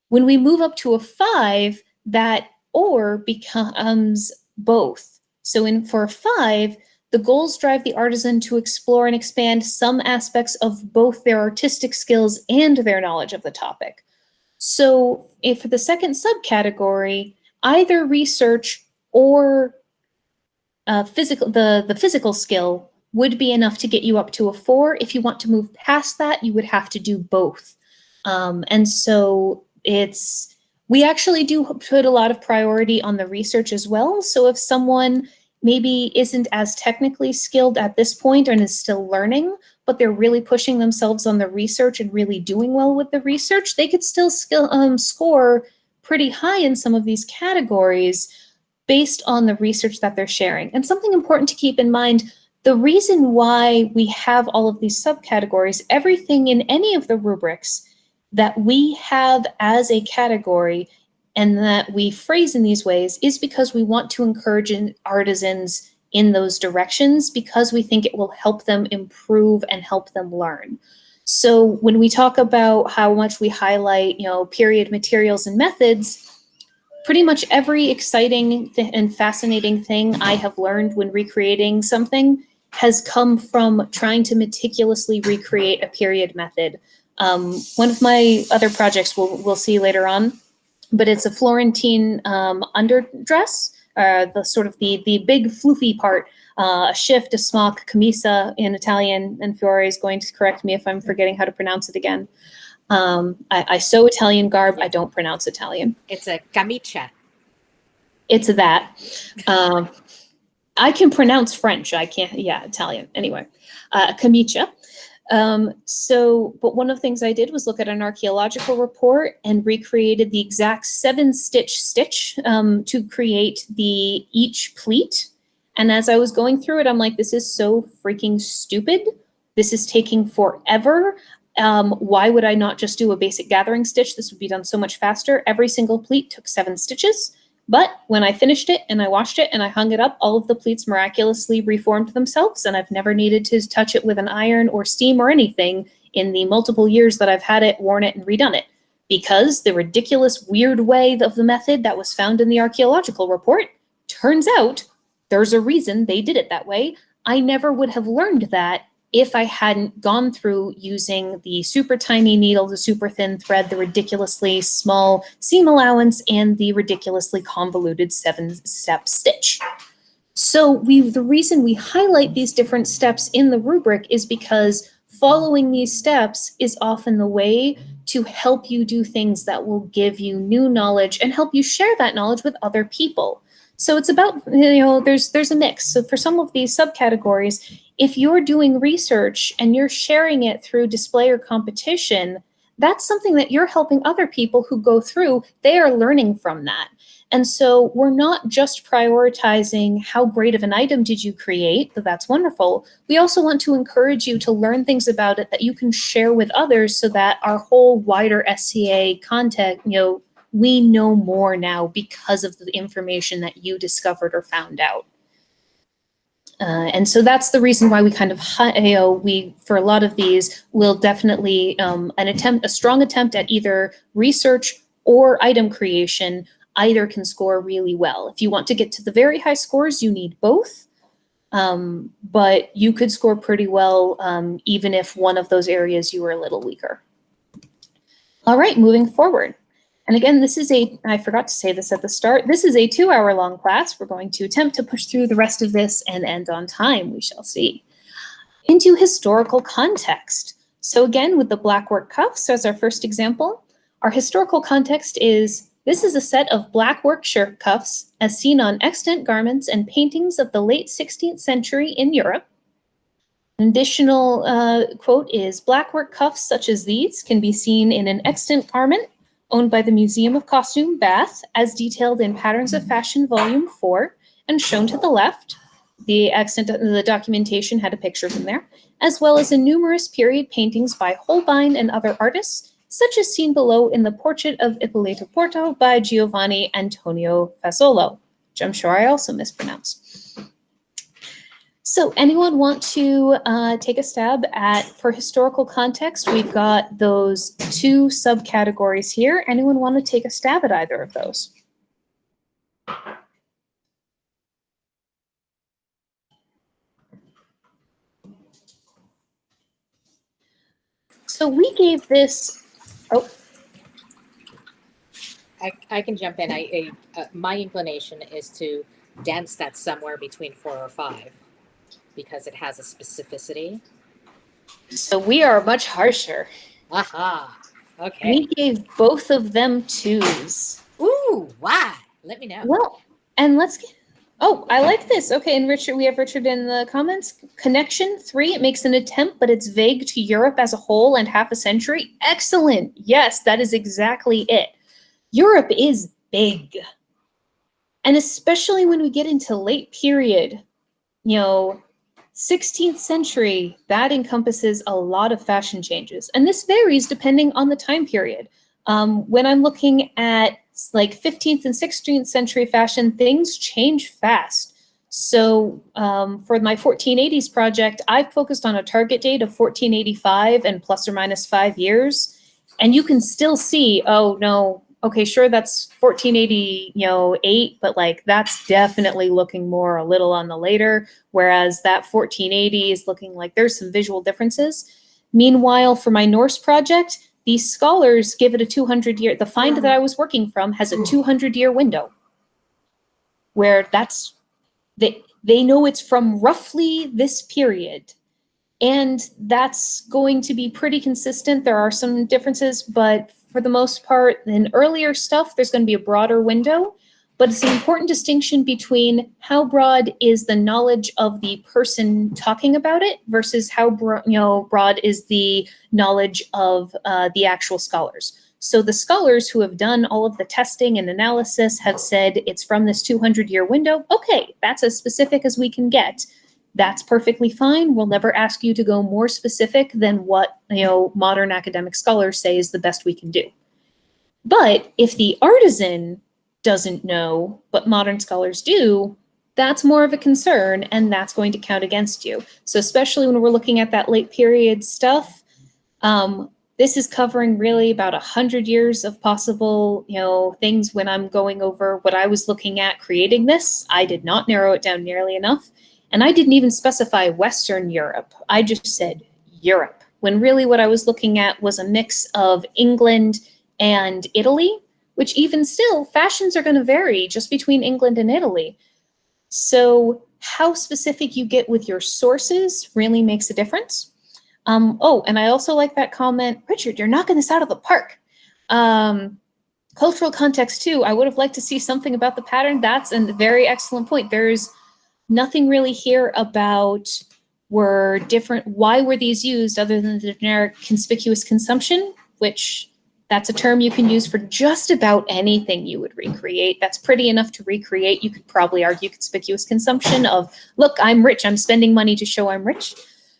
When we move up to a 5, that or becomes both. So for a 5, the goals drive the artisan to explore and expand some aspects of both their artistic skills and their knowledge of the topic. So if for the second subcategory, either research or the physical skill would be enough to get you up to a 4. If you want to move past that, you would have to do both. And so we actually do put a lot of priority on the research as well. So if someone maybe isn't as technically skilled at this point and is still learning, but they're really pushing themselves on the research and really doing well with the research, they could still score pretty high in some of these categories based on the research that they're sharing. And something important to keep in mind, the reason why we have all of these subcategories, everything in any of the rubrics that we have as a category and that we phrase in these ways is because we want to encourage artisans in those directions, because we think it will help them improve and help them learn. So when we talk about how much we highlight, period materials and methods, pretty much every exciting and fascinating thing I have learned when recreating something has come from trying to meticulously recreate a period method. One of my other projects we'll see later on, but it's a Florentine underdress, the sort of the big floofy part a shift, a smock, camisa in Italian, and Fiore is going to correct me if I'm forgetting how to pronounce it again. I sew Italian garb. I don't pronounce Italian. It's a camicia. It's that. I can pronounce French. I can't, Italian. Anyway, camicia. But one of the things I did was look at an archaeological report and recreated the exact 7-stitch stitch to create each pleat. And as I was going through it, I'm like, this is so freaking stupid. This is taking forever. Why would I not just do a basic gathering stitch? This would be done so much faster. Every single pleat took 7 stitches. But when I finished it and I washed it and I hung it up, all of the pleats miraculously reformed themselves, and I've never needed to touch it with an iron or steam or anything in the multiple years that I've had it, worn it, and redone it. Because the ridiculous, weird way of the method that was found in the archaeological report, turns out there's a reason they did it that way. I never would have learned that if I hadn't gone through using the super tiny needle, the super thin thread, the ridiculously small seam allowance, and the ridiculously convoluted 7-step stitch. So the reason we highlight these different steps in the rubric is because following these steps is often the way to help you do things that will give you new knowledge and help you share that knowledge with other people. So it's about, there's a mix. So for some of these subcategories, if you're doing research and you're sharing it through display or competition, that's something that you're helping other people who go through. They are learning from that. And so we're not just prioritizing how great of an item did you create, though that's wonderful. We also want to encourage you to learn things about it that you can share with others so that our whole wider SCA content, we know more now because of the information that you discovered or found out. And so that's the reason why we kind of, for a lot of these, will definitely a strong attempt at either research or item creation. Either can score really well. If you want to get to the very high scores, you need both. But you could score pretty well even if one of those areas you were a little weaker. All right, moving forward. And again, I forgot to say this at the start, this is a 2-hour-long class. We're going to attempt to push through the rest of this and end on time, we shall see. Into historical context. So again, with the black work cuffs as our first example, our historical context is, this is a set of black work shirt cuffs as seen on extant garments and paintings of the late 16th century in Europe. An additional quote is, black work cuffs such as these can be seen in an extant garment owned by the Museum of Costume, Bath, as detailed in Patterns of Fashion, Volume 4, and shown to the left. The documentation had a picture from there, as well as in numerous period paintings by Holbein and other artists, such as seen below in the portrait of Ippolito Porto by Giovanni Antonio Fasolo, which I'm sure I also mispronounced. So anyone want to take a stab at, for historical context, we've got those 2 subcategories here. Anyone want to take a stab at either of those? So we gave this, I can jump in. My inclination is to dance that somewhere between 4 or 5 because it has a specificity. So we are much harsher. Aha. Okay. We gave both of them 2s. Ooh, why? Let me know. Well, and let's get, I like this. Okay, and Richard, we have Richard in the comments. Connection 3, it makes an attempt, but it's vague to Europe as a whole and half a century. Excellent. Yes, that is exactly it. Europe is big. And especially when we get into late period, 16th century, that encompasses a lot of fashion changes. And this varies depending on the time period. When I'm looking at like 15th and 16th century fashion, things change fast. So for my 1480s project, I focused on a target date of 1485 and plus or minus 5 years. And you can still see, oh no, okay, sure, that's 1488, but like that's definitely looking more a little on the later, whereas that 1480 is looking like there's some visual differences. Meanwhile, for my Norse project, these scholars give it a 200-year, the find that I was working from has a 200-year window, where they know it's from roughly this period. And that's going to be pretty consistent. There are some differences, but for the most part, in earlier stuff, there's going to be a broader window. But it's an important distinction between how broad is the knowledge of the person talking about it versus how broad is the knowledge of the actual scholars. So the scholars who have done all of the testing and analysis have said it's from this 200-year window. Okay, that's as specific as we can get. That's perfectly fine. We'll never ask you to go more specific than what modern academic scholars say is the best we can do. But if the artisan doesn't know, but modern scholars do, that's more of a concern, and that's going to count against you. So especially when we're looking at that late period stuff, this is covering really about 100 years of possible, things. When I'm going over what I was looking at creating this, I did not narrow it down nearly enough. And I didn't even specify Western Europe. I just said Europe, when really what I was looking at was a mix of England and Italy, which even still, fashions are going to vary just between England and Italy. So how specific you get with your sources really makes a difference. Oh, and I also like that comment, Richard, you're knocking this out of the park. Cultural context too, I would have liked to see something about the pattern. That's a very excellent point. There's nothing really here about why were these used other than the generic conspicuous consumption, which that's a term you can use for just about anything you would recreate. That's pretty enough to recreate. You could probably argue conspicuous consumption of, look, I'm rich, I'm spending money to show I'm rich.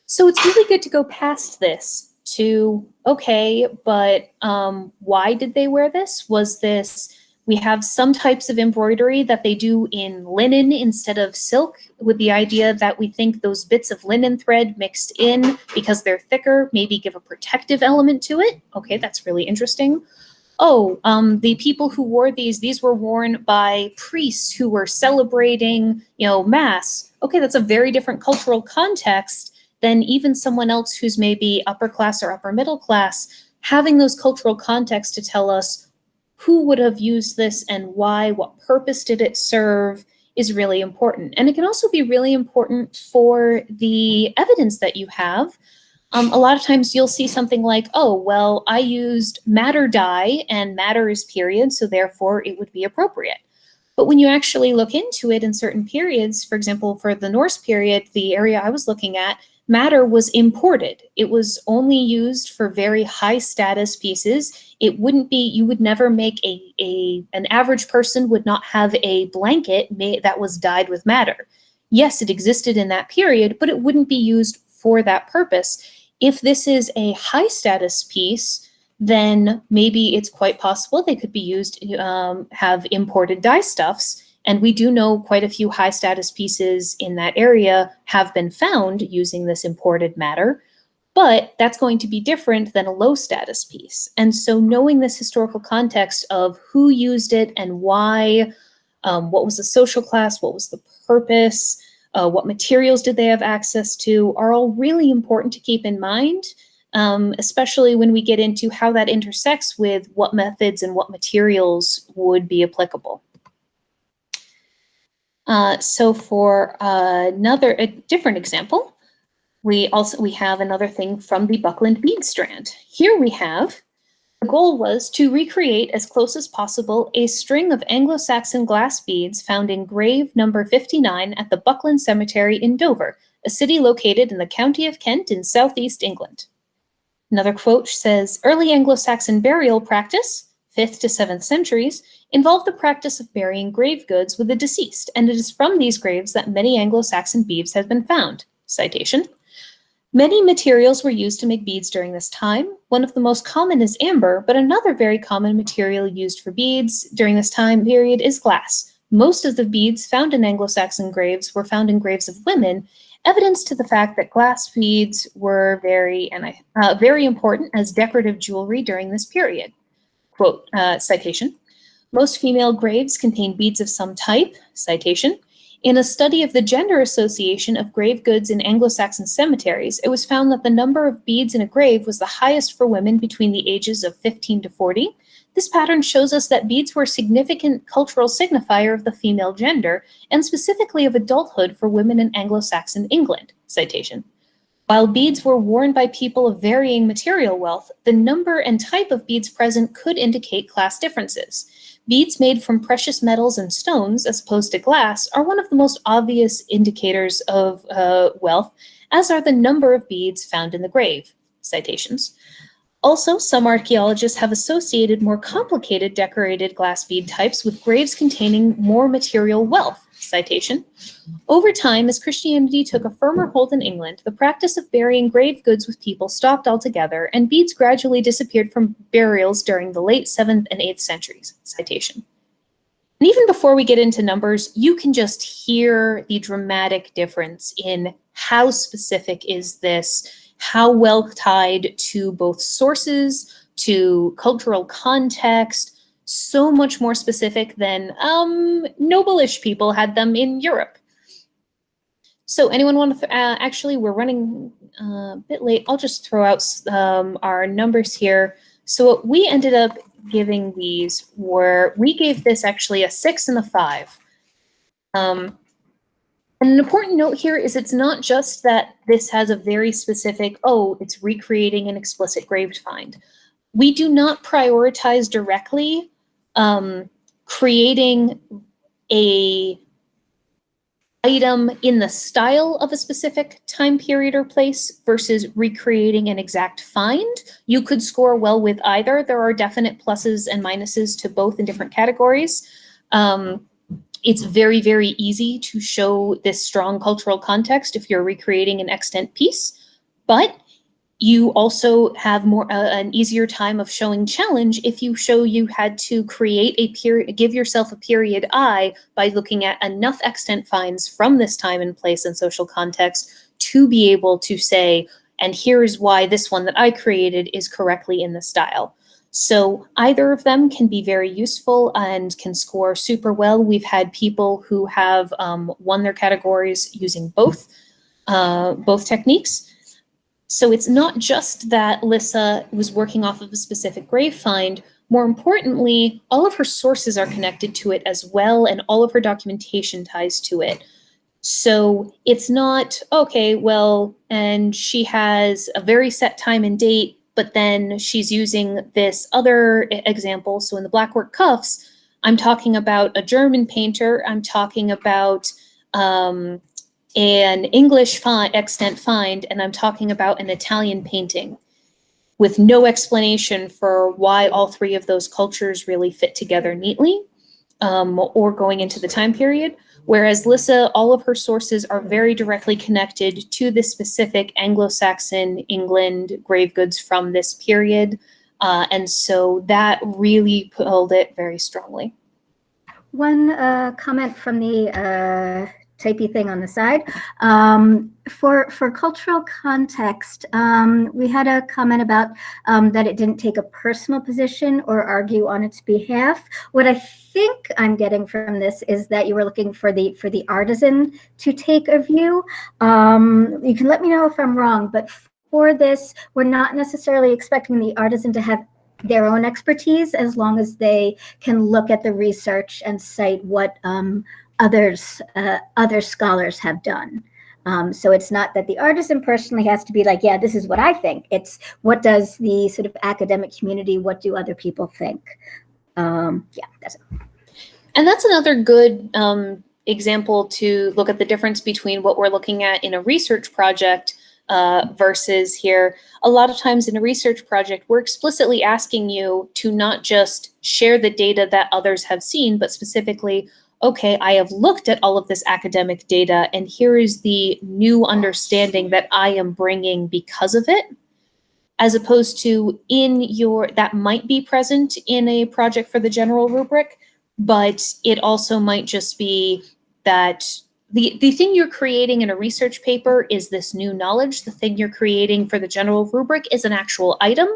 So it's really good to go past this to, okay, but why did they wear this? We have some types of embroidery that they do in linen instead of silk, with the idea that we think those bits of linen thread mixed in because they're thicker maybe give a protective element to it. Okay, that's really interesting. Oh, the people who wore these were worn by priests who were celebrating, mass. Okay, that's a very different cultural context than even someone else who's maybe upper class or upper middle class. Having those cultural contexts to tell us who would have used this and why, what purpose did it serve, is really important. And it can also be really important for the evidence that you have. A lot of times you'll see something like, oh, well, I used madder dye and madder is period, so therefore it would be appropriate. But when you actually look into it in certain periods, for example, for the Norse period, the area I was looking at, madder was imported. It was only used for very high status pieces. It wouldn't be, you would never make an average person would not have a blanket that was dyed with madder. Yes, it existed in that period, but it wouldn't be used for that purpose. If this is a high status piece, then maybe it's quite possible they could be used, have imported dye stuffs. And we do know quite a few high status pieces in that area have been found using this imported madder, but that's going to be different than a low status piece. And so knowing this historical context of who used it and why, what was the social class, what was the purpose, what materials did they have access to, are all really important to keep in mind, especially when we get into how that intersects with what methods and what materials would be applicable. So for a different example, we have another thing from the Buckland bead strand. Here we have, the goal was to recreate as close as possible a string of Anglo-Saxon glass beads found in grave number 59 at the Buckland Cemetery in Dover, a city located in the county of Kent in southeast England. Another quote says, early Anglo-Saxon burial practice, 5th to 7th centuries, involved the practice of burying grave goods with the deceased, and it is from these graves that many Anglo-Saxon beads have been found. Citation. Many materials were used to make beads during this time. One of the most common is amber, but another very common material used for beads during this time period is glass. Most of the beads found in Anglo-Saxon graves were found in graves of women, evidence to the fact that glass beads were very important as decorative jewelry during this period. Quote, citation. Most female graves contain beads of some type, citation. In a study of the gender association of grave goods in Anglo-Saxon cemeteries, it was found that the number of beads in a grave was the highest for women between the ages of 15 to 40. This pattern shows us that beads were a significant cultural signifier of the female gender, and specifically of adulthood for women in Anglo-Saxon England. Citation. While beads were worn by people of varying material wealth, the number and type of beads present could indicate class differences. Beads made from precious metals and stones, as opposed to glass, are one of the most obvious indicators of wealth, as are the number of beads found in the grave. Citations. Also, some archaeologists have associated more complicated decorated glass bead types with graves containing more material wealth. Citation. Over time, as Christianity took a firmer hold in England, the practice of burying grave goods with people stopped altogether, and beads gradually disappeared from burials during the late 7th and 8th centuries. Citation. And even before we get into numbers, you can just hear the dramatic difference in how specific is this, how well tied to both sources, to cultural context, so much more specific than noble-ish people had them in Europe. So anyone want to, actually, we're running a bit late. I'll just throw out our numbers here. So what we ended up giving these were, we gave this actually a 6 and a 5. And an important note here is it's not just that this has a very specific, oh, it's recreating an explicit grave find. We do not prioritize directly creating a item in the style of a specific time period or place versus recreating an exact find. You could score well with either. There are definite pluses and minuses to both in different categories. It's very, very easy to show this strong cultural context if you're recreating an extant piece, but you also have more an easier time of showing challenge if you show you had to create a period, give yourself a period I by looking at enough extant finds from this time and place and social context to be able to say, and here's why this one that I created is correctly in the style. So either of them can be very useful and can score super well. We've had people who have won their categories using both techniques. So it's not just that Lissa was working off of a specific grave find. More importantly, all of her sources are connected to it as well, and all of her documentation ties to it. So it's not, okay, well, and she has a very set time and date, but then she's using this other example. So in the Blackwork cuffs, I'm talking about a German painter. I'm talking about an English extant find, and I'm talking about an Italian painting with no explanation for why all three of those cultures really fit together neatly or going into the time period. Whereas Lissa, all of her sources are very directly connected to the specific Anglo-Saxon England grave goods from this period. And so that really pulled it very strongly. One comment from the typey thing on the side. For cultural context, we had a comment about that it didn't take a personal position or argue on its behalf. What I think I'm getting from this is that you were looking for the artisan to take a view. You can let me know if I'm wrong, but for this, we're not necessarily expecting the artisan to have their own expertise, as long as they can look at the research and cite what other scholars have done. So it's not that the artisan personally has to be like, yeah, this is what I think. It's what does the sort of academic community, what do other people think? Yeah, that's it. And that's another good example to look at the difference between what we're looking at in a research project versus here. A lot of times in a research project, we're explicitly asking you to not just share the data that others have seen, but specifically, okay, I have looked at all of this academic data, and here is the new understanding that I am bringing because of it, as opposed to that might be present in a project for the general rubric, but it also might just be that the thing you're creating in a research paper is this new knowledge. The thing you're creating for the general rubric is an actual item,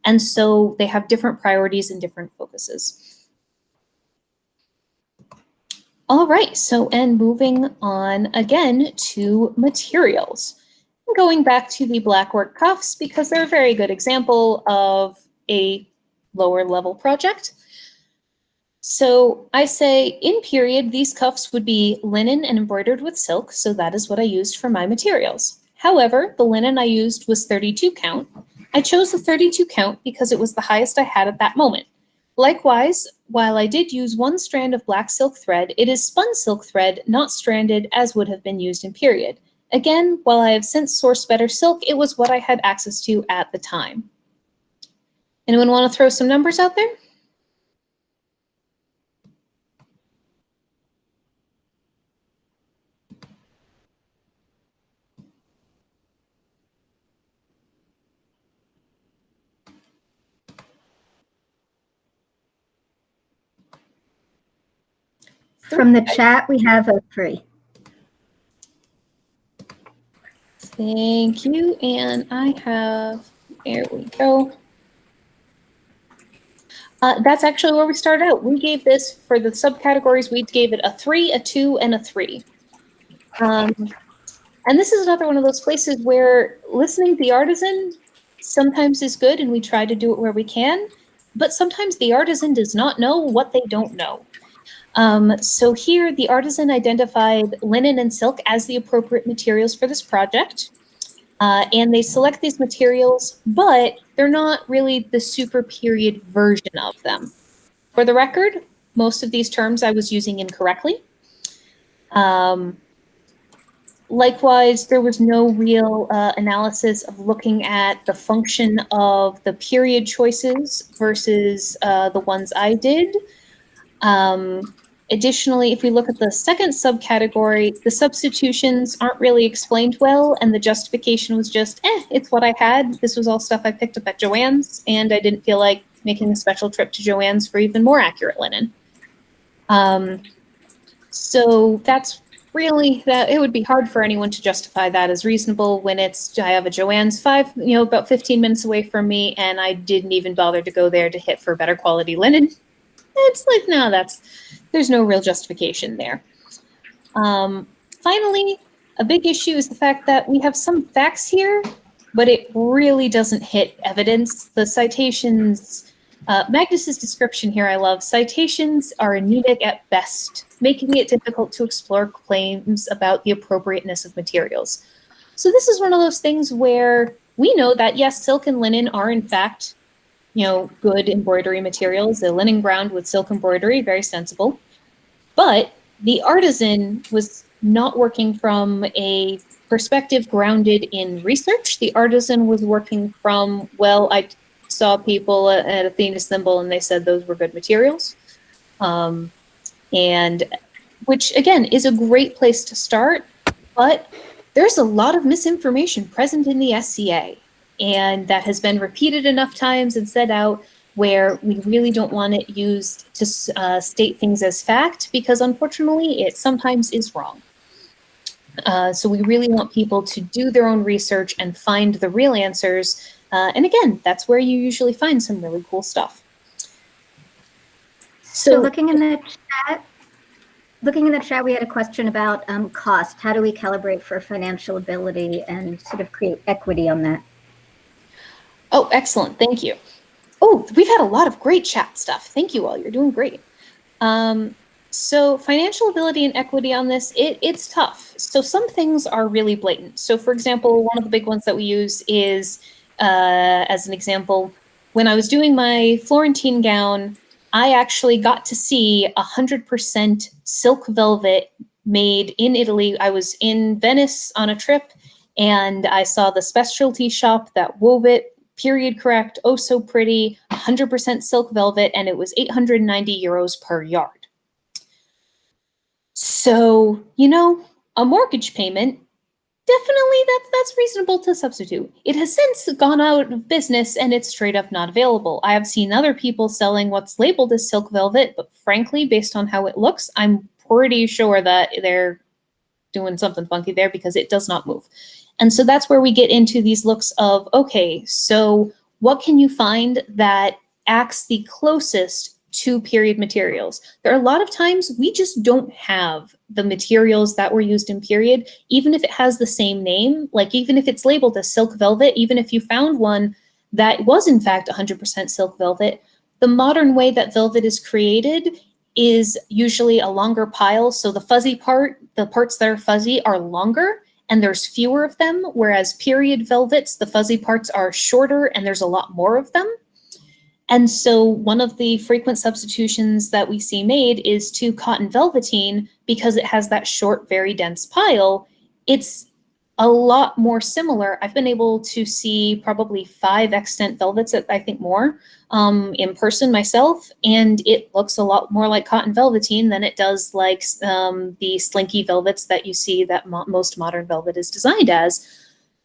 and so they have different priorities and different focuses. All right, so and moving on again to materials. Going back to the blackwork cuffs because they're a very good example of a lower level project. So I say in period, these cuffs would be linen and embroidered with silk, so that is what I used for my materials. However, the linen I used was 32 count. I chose the 32 count because it was the highest I had at that moment. Likewise, while I did use one strand of black silk thread, it is spun silk thread, not stranded as would have been used in period. Again, while I have since sourced better silk, it was what I had access to at the time. Anyone want to throw some numbers out there? From the chat, we have a 3. Thank you. And I have, there we go. That's actually where we started out. We gave this, for the subcategories, we gave it a 3, a 2, and a 3. And this is another one of those places where listening to the artisan sometimes is good, and we try to do it where we can, but sometimes the artisan does not know what they don't know. So here, the artisan identified linen and silk as the appropriate materials for this project. And they select these materials, but they're not really the super period version of them. For the record, most of these terms I was using incorrectly. Likewise, there was no real analysis of looking at the function of the period choices versus the ones I did. Additionally, if we look at the second subcategory, the substitutions aren't really explained well, and the justification was just, it's what I had. This was all stuff I picked up at Joann's, and I didn't feel like making a special trip to Joann's for even more accurate linen. So that's really, that it would be hard for anyone to justify that as reasonable when it's, I have a Joann's about 15 minutes away from me, and I didn't even bother to go there to hit for better quality linen. It's like, no, there's no real justification there. Finally, a big issue is the fact that we have some facts here, but it really doesn't hit evidence. The citations, Magnus's description here I love. Citations are anemic at best, making it difficult to explore claims about the appropriateness of materials. So this is one of those things where we know that, yes, silk and linen are in fact good embroidery materials. The linen ground with silk embroidery, very sensible. But the artisan was not working from a perspective grounded in research. The artisan was working from, well, I saw people at Athena's Thimble and they said those were good materials. And which, again, is a great place to start, but there's a lot of misinformation present in the SCA. And that has been repeated enough times and said out where we really don't want it used to state things as fact, because unfortunately it sometimes is wrong. So we really want people to do their own research and find the real answers. And again, that's where you usually find some really cool stuff. So looking in the chat, we had a question about cost. How do we calibrate for financial ability and sort of create equity on that? Oh, excellent. Thank you. Oh, we've had a lot of great chat stuff. Thank you all. You're doing great. So financial ability and equity on this, it's tough. So some things are really blatant. So for example, one of the big ones that we use is, as an example, when I was doing my Florentine gown, I actually got to see 100% silk velvet made in Italy. I was in Venice on a trip, and I saw the specialty shop that wove it, period correct, oh so pretty, 100% silk velvet, and it was 890 euros per yard. So, a mortgage payment, definitely that's reasonable to substitute. It has since gone out of business and it's straight up not available. I have seen other people selling what's labeled as silk velvet, but frankly, based on how it looks, I'm pretty sure that they're doing something funky there because it does not move. And so that's where we get into these looks of, okay, so what can you find that acts the closest to period materials. There are a lot of times we just don't have the materials that were used in period, even if it has the same name, like even if it's labeled as silk velvet, even if you found one that was in fact 100% silk velvet, the modern way that velvet is created is usually a longer pile. So the fuzzy part, the parts that are fuzzy are longer and there's fewer of them, whereas period velvets, the fuzzy parts are shorter and there's a lot more of them. And so one of the frequent substitutions that we see made is to cotton velveteen because it has that short, very dense pile. It's a lot more similar. I've been able to see probably 5 extant velvets, I think more, in person myself, and it looks a lot more like cotton velveteen than it does like the slinky velvets that you see that most modern velvet is designed as.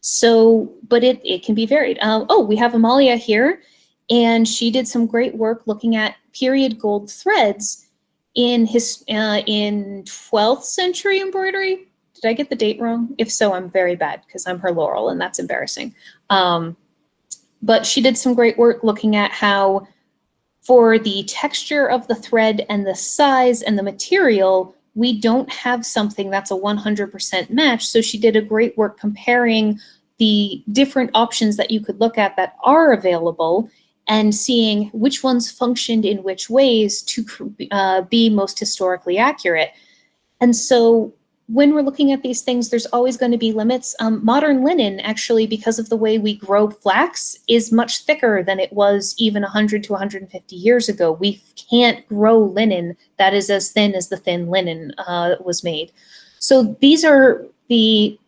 So, but it can be varied. Oh, we have Amalia here, and she did some great work looking at period gold threads in 12th century embroidery. Did I get the date wrong? If so, I'm very bad because I'm her Laurel and that's embarrassing. But she did some great work looking at how for the texture of the thread and the size and the material, we don't have something that's a 100% match. So she did a great work comparing the different options that you could look at that are available and seeing which ones functioned in which ways to be most historically accurate. And so when we're looking at these things, there's always going to be limits. Modern linen, actually, because of the way we grow flax, is much thicker than it was even 100 to 150 years ago. We can't grow linen that is as thin as the thin linen was made. So these are the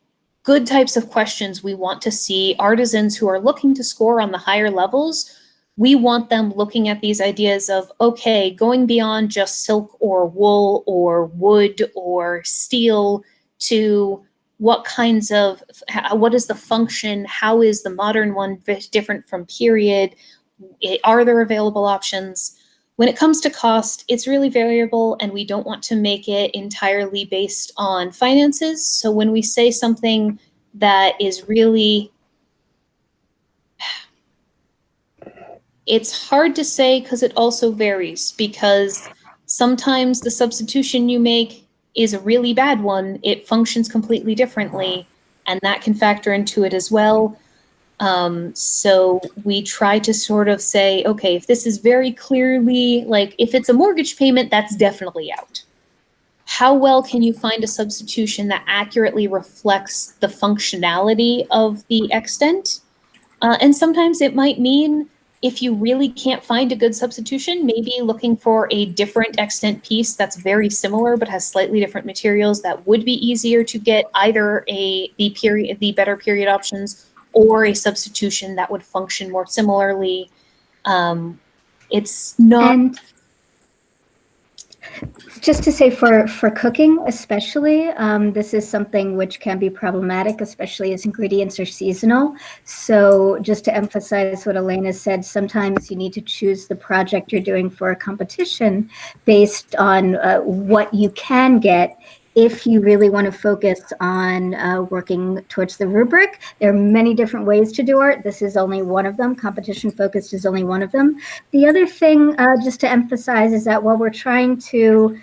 good types of questions we want to see artisans who are looking to score on the higher levels. We want them looking at these ideas of, okay, going beyond just silk or wool or wood or steel to what kinds of, what is the function? How is the modern one different from period? Are there available options? When it comes to cost, it's really variable and we don't want to make it entirely based on finances. So when we say something that is really, it's hard to say because it also varies, because sometimes the substitution you make is a really bad one. It functions completely differently, and that can factor into it as well. So we try to sort of say, okay, if this is very clearly, like if it's a mortgage payment, that's definitely out. How well can you find a substitution that accurately reflects the functionality of the extent? And sometimes it might mean if you really can't find a good substitution, maybe looking for a different extent piece that's very similar but has slightly different materials that would be easier to get, either the better period options or a substitution that would function more similarly. It's not. And just to say, for cooking especially, this is something which can be problematic, especially as ingredients are seasonal. So just to emphasize what Elena said, sometimes you need to choose the project you're doing for a competition based on what you can get. If you really want to focus on working towards the rubric, there are many different ways to do art. This is only one of them. Competition focused is only one of them. The other thing, just to emphasize, is that while we're trying to,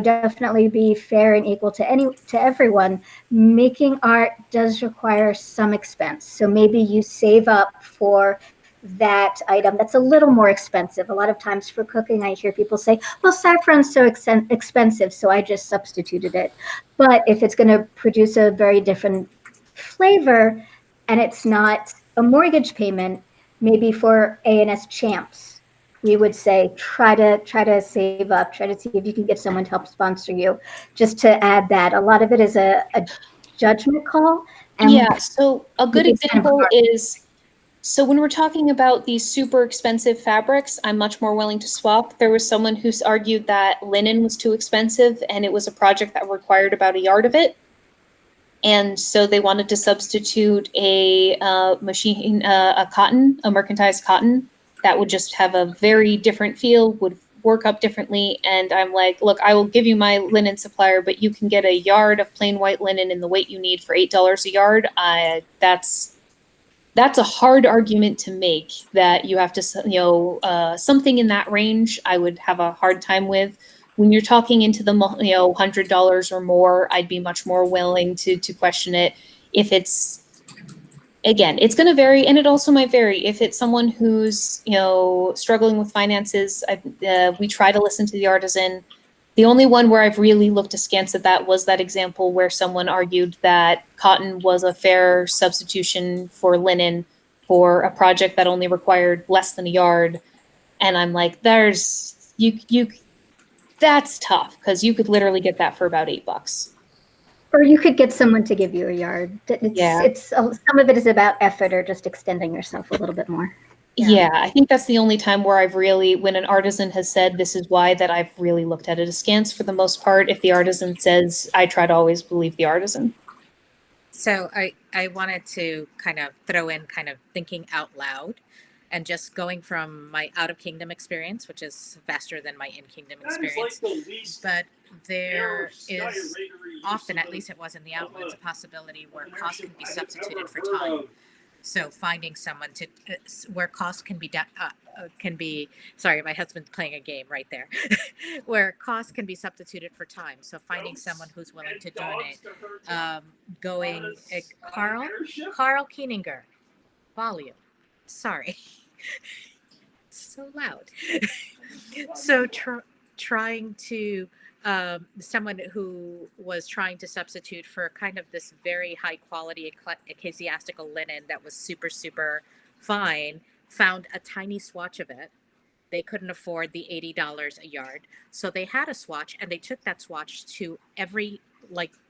definitely be fair and equal to everyone, making art does require some expense. So maybe you save up for that item that's a little more expensive. A lot of times for cooking, I hear people say, well, saffron's so expensive, so I just substituted it. But if it's going to produce a very different flavor and it's not a mortgage payment, maybe for A&S champs, we would say, try to save up, try to see if you can get someone to help sponsor you. Just to add that, a lot of it is a judgment call. And yeah, so a good example is, so when we're talking about these super expensive fabrics, I'm much more willing to swap. There was someone who's argued that linen was too expensive and it was a project that required about a yard of it. And so they wanted to substitute a mercantized cotton that would just have a very different feel, would work up differently. And I'm like, look, I will give you my linen supplier, but you can get a yard of plain white linen in the weight you need for $8 a yard. that's a hard argument to make, that you have to, something in that range I would have a hard time with. When you're talking into the, $100 or more, I'd be much more willing to question it. If it's, again, it's going to vary, and it also might vary. If it's someone who's, struggling with finances, we try to listen to the artisan. The only one where I've really looked askance at that was that example where someone argued that cotton was a fair substitution for linen for a project that only required less than a yard. And I'm like, that's tough, because you could literally get that for about $8. Or you could get someone to give you a yard. Some of it is about effort or just extending yourself a little bit more. Yeah, I think that's the only time where I've really, when an artisan has said this is why, that I've really looked at it askance. For the most part, if the artisan says, I try to always believe the artisan. So I wanted to kind of throw in kind of thinking out loud, and just going from my out of kingdom experience, which is vaster than my in kingdom experience. But there is often, at least it was in the outlands, a possibility where cost can be substituted for time. So finding someone to where cost can be sorry, my husband's playing a game right there, where cost can be substituted for time. So finding someone who's willing to donate, Carl Keeninger, volume. Sorry, so loud. So trying to someone who was trying to substitute for kind of this very high quality ecclesiastical linen that was super, super fine, found a tiny swatch of it. They couldn't afford the $80 a yard. So they had a swatch, and they took that swatch to every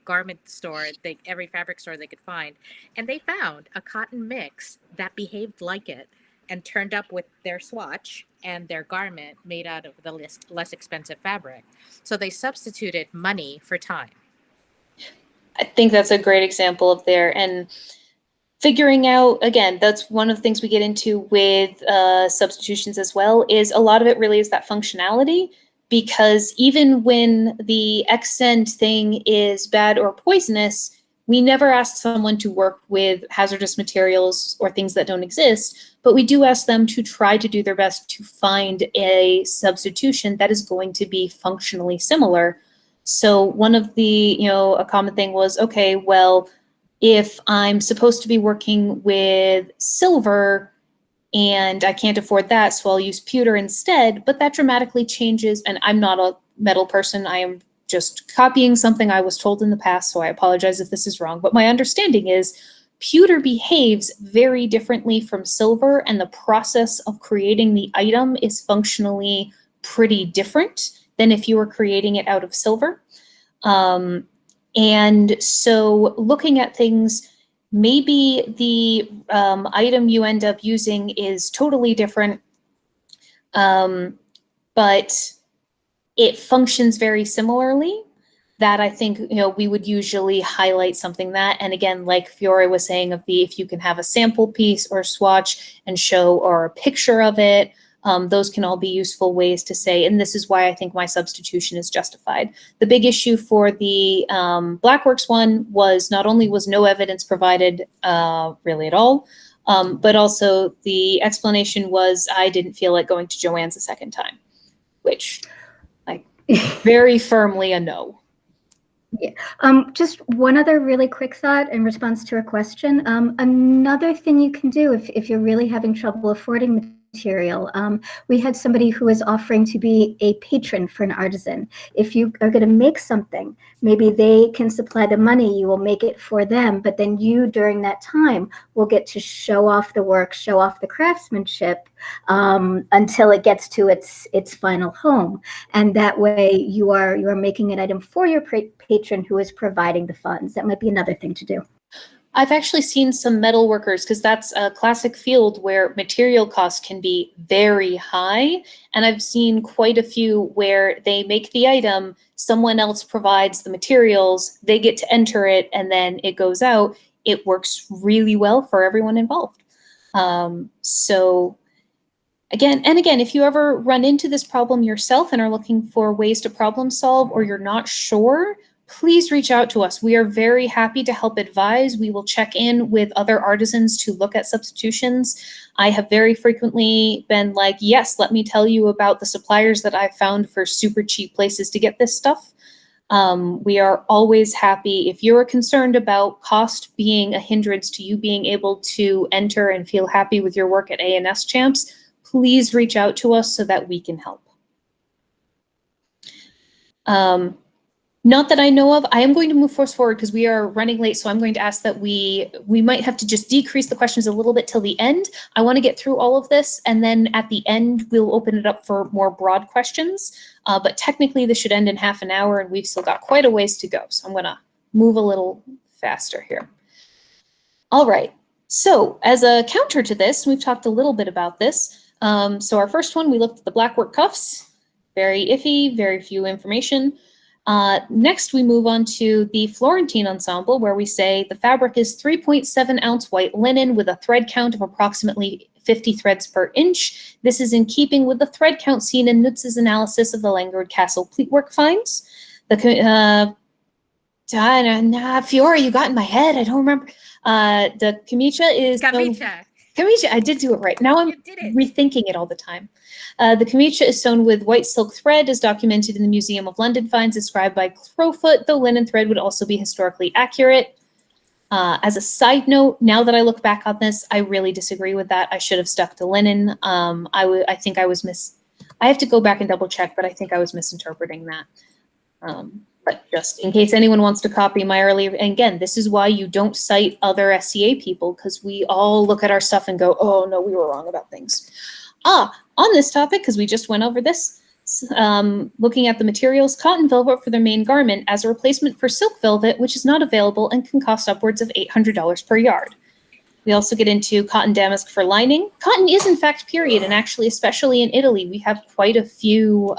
garment store, every fabric store they could find. And they found a cotton mix that behaved like it and turned up with their swatch and their garment made out of the less expensive fabric. So they substituted money for time. I think that's a great example of there. And figuring out, again, that's one of the things we get into with substitutions as well, is a lot of it really is that functionality, because even when the accent thing is bad or poisonous, we never ask someone to work with hazardous materials or things that don't exist, but we do ask them to try to do their best to find a substitution that is going to be functionally similar. So one of the, a common thing was, okay, well, if I'm supposed to be working with silver and I can't afford that, so I'll use pewter instead, but that dramatically changes, and I'm not a metal person, I am just copying something I was told in the past, so I apologize if this is wrong, but my understanding is pewter behaves very differently from silver, and the process of creating the item is functionally pretty different than if you were creating it out of silver. And so looking at things, maybe the item you end up using is totally different, but it functions very similarly. That I think, we would usually highlight something that, and again, like Fiore was saying, if you can have a sample piece or swatch and show, or a picture of it, those can all be useful ways to say, and this is why I think my substitution is justified. The big issue for the Blackworks one was not only was no evidence provided really at all, but also the explanation was I didn't feel like going to Joanne's a second time, which very firmly a no. Yeah. Just one other really quick thought in response to a question. Another thing you can do if you're really having trouble affording material, we had somebody who was offering to be a patron for an artisan. If you are going to make something, maybe they can supply the money, you will make it for them, but then you during that time will get to show off the work, show off the craftsmanship until it gets to its final home. And that way you are making an item for your patron who is providing the funds. That might be another thing to do. I've actually seen some metal workers, because that's a classic field where material costs can be very high. And I've seen quite a few where they make the item, someone else provides the materials, they get to enter it, and then it goes out. It works really well for everyone involved. So again, if you ever run into this problem yourself and are looking for ways to problem solve, or you're not sure, please reach out to us. We are very happy to help advise. We will check in with other artisans to look at substitutions. I have very frequently been like, yes, let me tell you about the suppliers that I've found for super cheap places to get this stuff. We are always happy. If you're concerned about cost being a hindrance to you being able to enter and feel happy with your work at ANS Champs, please reach out to us so that we can help. Not that I know of. I am going to move forward because we are running late, so I'm going to ask that we might have to just decrease the questions a little bit till the end. I want to get through all of this, and then at the end, we'll open it up for more broad questions. But technically, this should end in half an hour, and we've still got quite a ways to go. So I'm going to move a little faster here. All right. So as a counter to this, we've talked a little bit about this. So our first one, we looked at the blackwork cuffs. Very iffy, very few information. Next, we move on to the Florentine ensemble, where we say the fabric is 3.7 ounce white linen with a thread count of approximately 50 threads per inch. This is in keeping with the thread count seen in Nutz's analysis of the Langford Castle pleatwork finds. The Fiore, you got in my head. I don't remember. The camicia is camicia. I did do it right. Now I'm rethinking it all the time. The camicia is sewn with white silk thread, as documented in the Museum of London finds described by Crowfoot, though linen thread would also be historically accurate. As a side note, now that I look back on this, I really disagree with that. I should have stuck to linen. I think I was I have to go back and double check, but I think I was misinterpreting that. But just in case anyone wants to copy my earlier, and again, this is why you don't cite other SCA people, because we all look at our stuff and go, oh no, we were wrong about things. On this topic, because we just went over this, looking at the materials, cotton velvet for the main garment as a replacement for silk velvet, which is not available and can cost upwards of $800 per yard. We also get into cotton damask for lining. Cotton is in fact period, and actually, especially in Italy, we have quite a few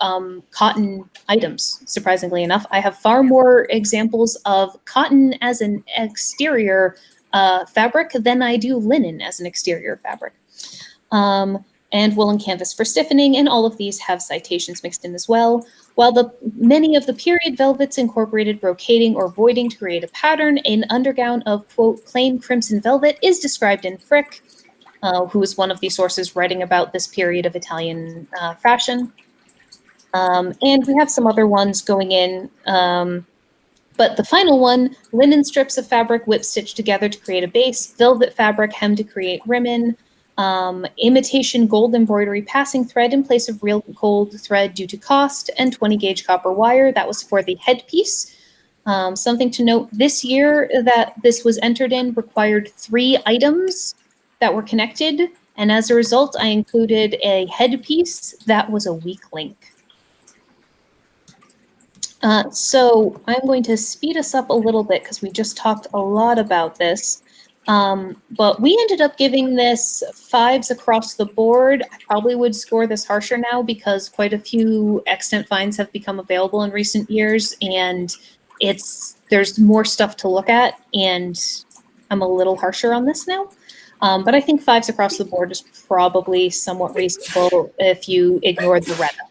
cotton items, surprisingly enough. I have far more examples of cotton as an exterior fabric than I do linen as an exterior fabric. And woolen canvas for stiffening, and all of these have citations mixed in as well. While many of the period velvets incorporated brocading or voiding to create a pattern, an undergown of, quote, plain crimson velvet is described in Frick, who is one of the sources writing about this period of Italian fashion. And we have some other ones going in, but the final one, linen strips of fabric whip stitched together to create a base, velvet fabric hemmed to create ribbon, imitation gold embroidery passing thread in place of real gold thread due to cost, and 20 gauge copper wire. That was for the headpiece. Something to note, this year that this was entered in required 3 items that were connected, and as a result, I included a headpiece that was a weak link. So I'm going to speed us up a little bit because we just talked a lot about this. But we ended up giving this 5s across the board. I probably would score this harsher now because quite a few extant finds have become available in recent years, and there's more stuff to look at, and I'm a little harsher on this now. But I think 5s across the board is probably somewhat reasonable if you ignore the Retta.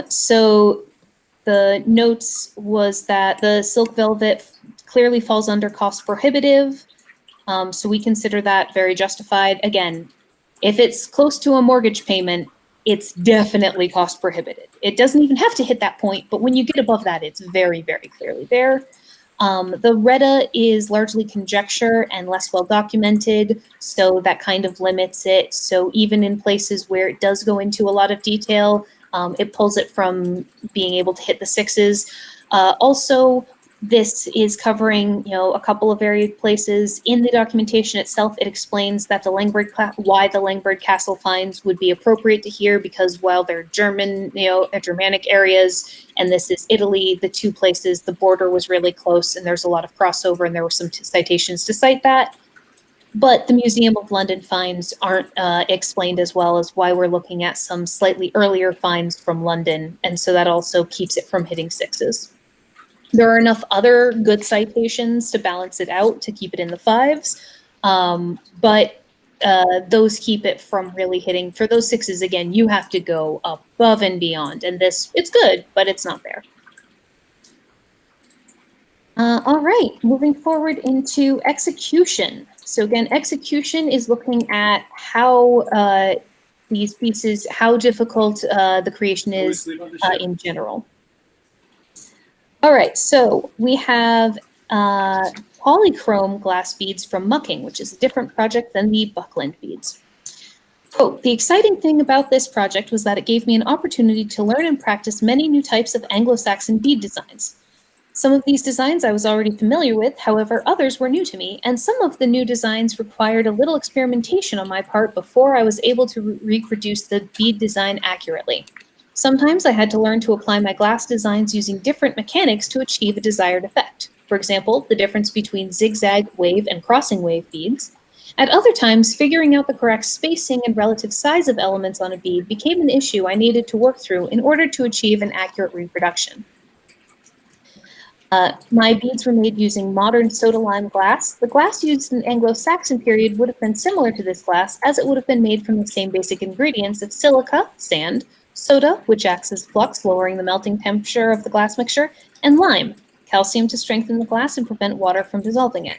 So the notes was that the silk velvet clearly falls under cost prohibitive. So we consider that very justified. Again, if it's close to a mortgage payment, it's definitely cost prohibitive. It doesn't even have to hit that point, but when you get above that, it's very, very clearly there. The Retta is largely conjecture and less well documented, so that kind of limits it. So even in places where it does go into a lot of detail, it pulls it from being able to hit the 6s. Also, this is covering, a couple of varied places. In the documentation itself, it explains that why the Langford Castle finds would be appropriate to here, because while they're German, Germanic areas, and this is Italy, the 2 places, the border was really close, and there's a lot of crossover, and there were some citations to cite that. But the Museum of London finds aren't explained as well as why we're looking at some slightly earlier finds from London, and so that also keeps it from hitting 6s. There are enough other good citations to balance it out to keep it in the 5s, but those keep it from really hitting. For those 6s, again, you have to go above and beyond, and it's good, but it's not there. All right, moving forward into execution. So again, execution is looking at how these pieces, how difficult the creation is in general. All right, so we have polychrome glass beads from mucking, which is a different project than the buckland beads. Quote, the exciting thing about this project was that it gave me an opportunity to learn and practice many new types of Anglo-Saxon bead designs. Some of these designs I was already familiar with, however, others were new to me, and some of the new designs required a little experimentation on my part before I was able to reproduce the bead design accurately. Sometimes I had to learn to apply my glass designs using different mechanics to achieve a desired effect. For example, the difference between zigzag, wave, and crossing wave beads. At other times, figuring out the correct spacing and relative size of elements on a bead became an issue I needed to work through in order to achieve an accurate reproduction. My beads were made using modern soda lime glass. The glass used in the Anglo-Saxon period would have been similar to this glass, as it would have been made from the same basic ingredients of silica, sand, soda, which acts as flux, lowering the melting temperature of the glass mixture, and lime, calcium to strengthen the glass and prevent water from dissolving it.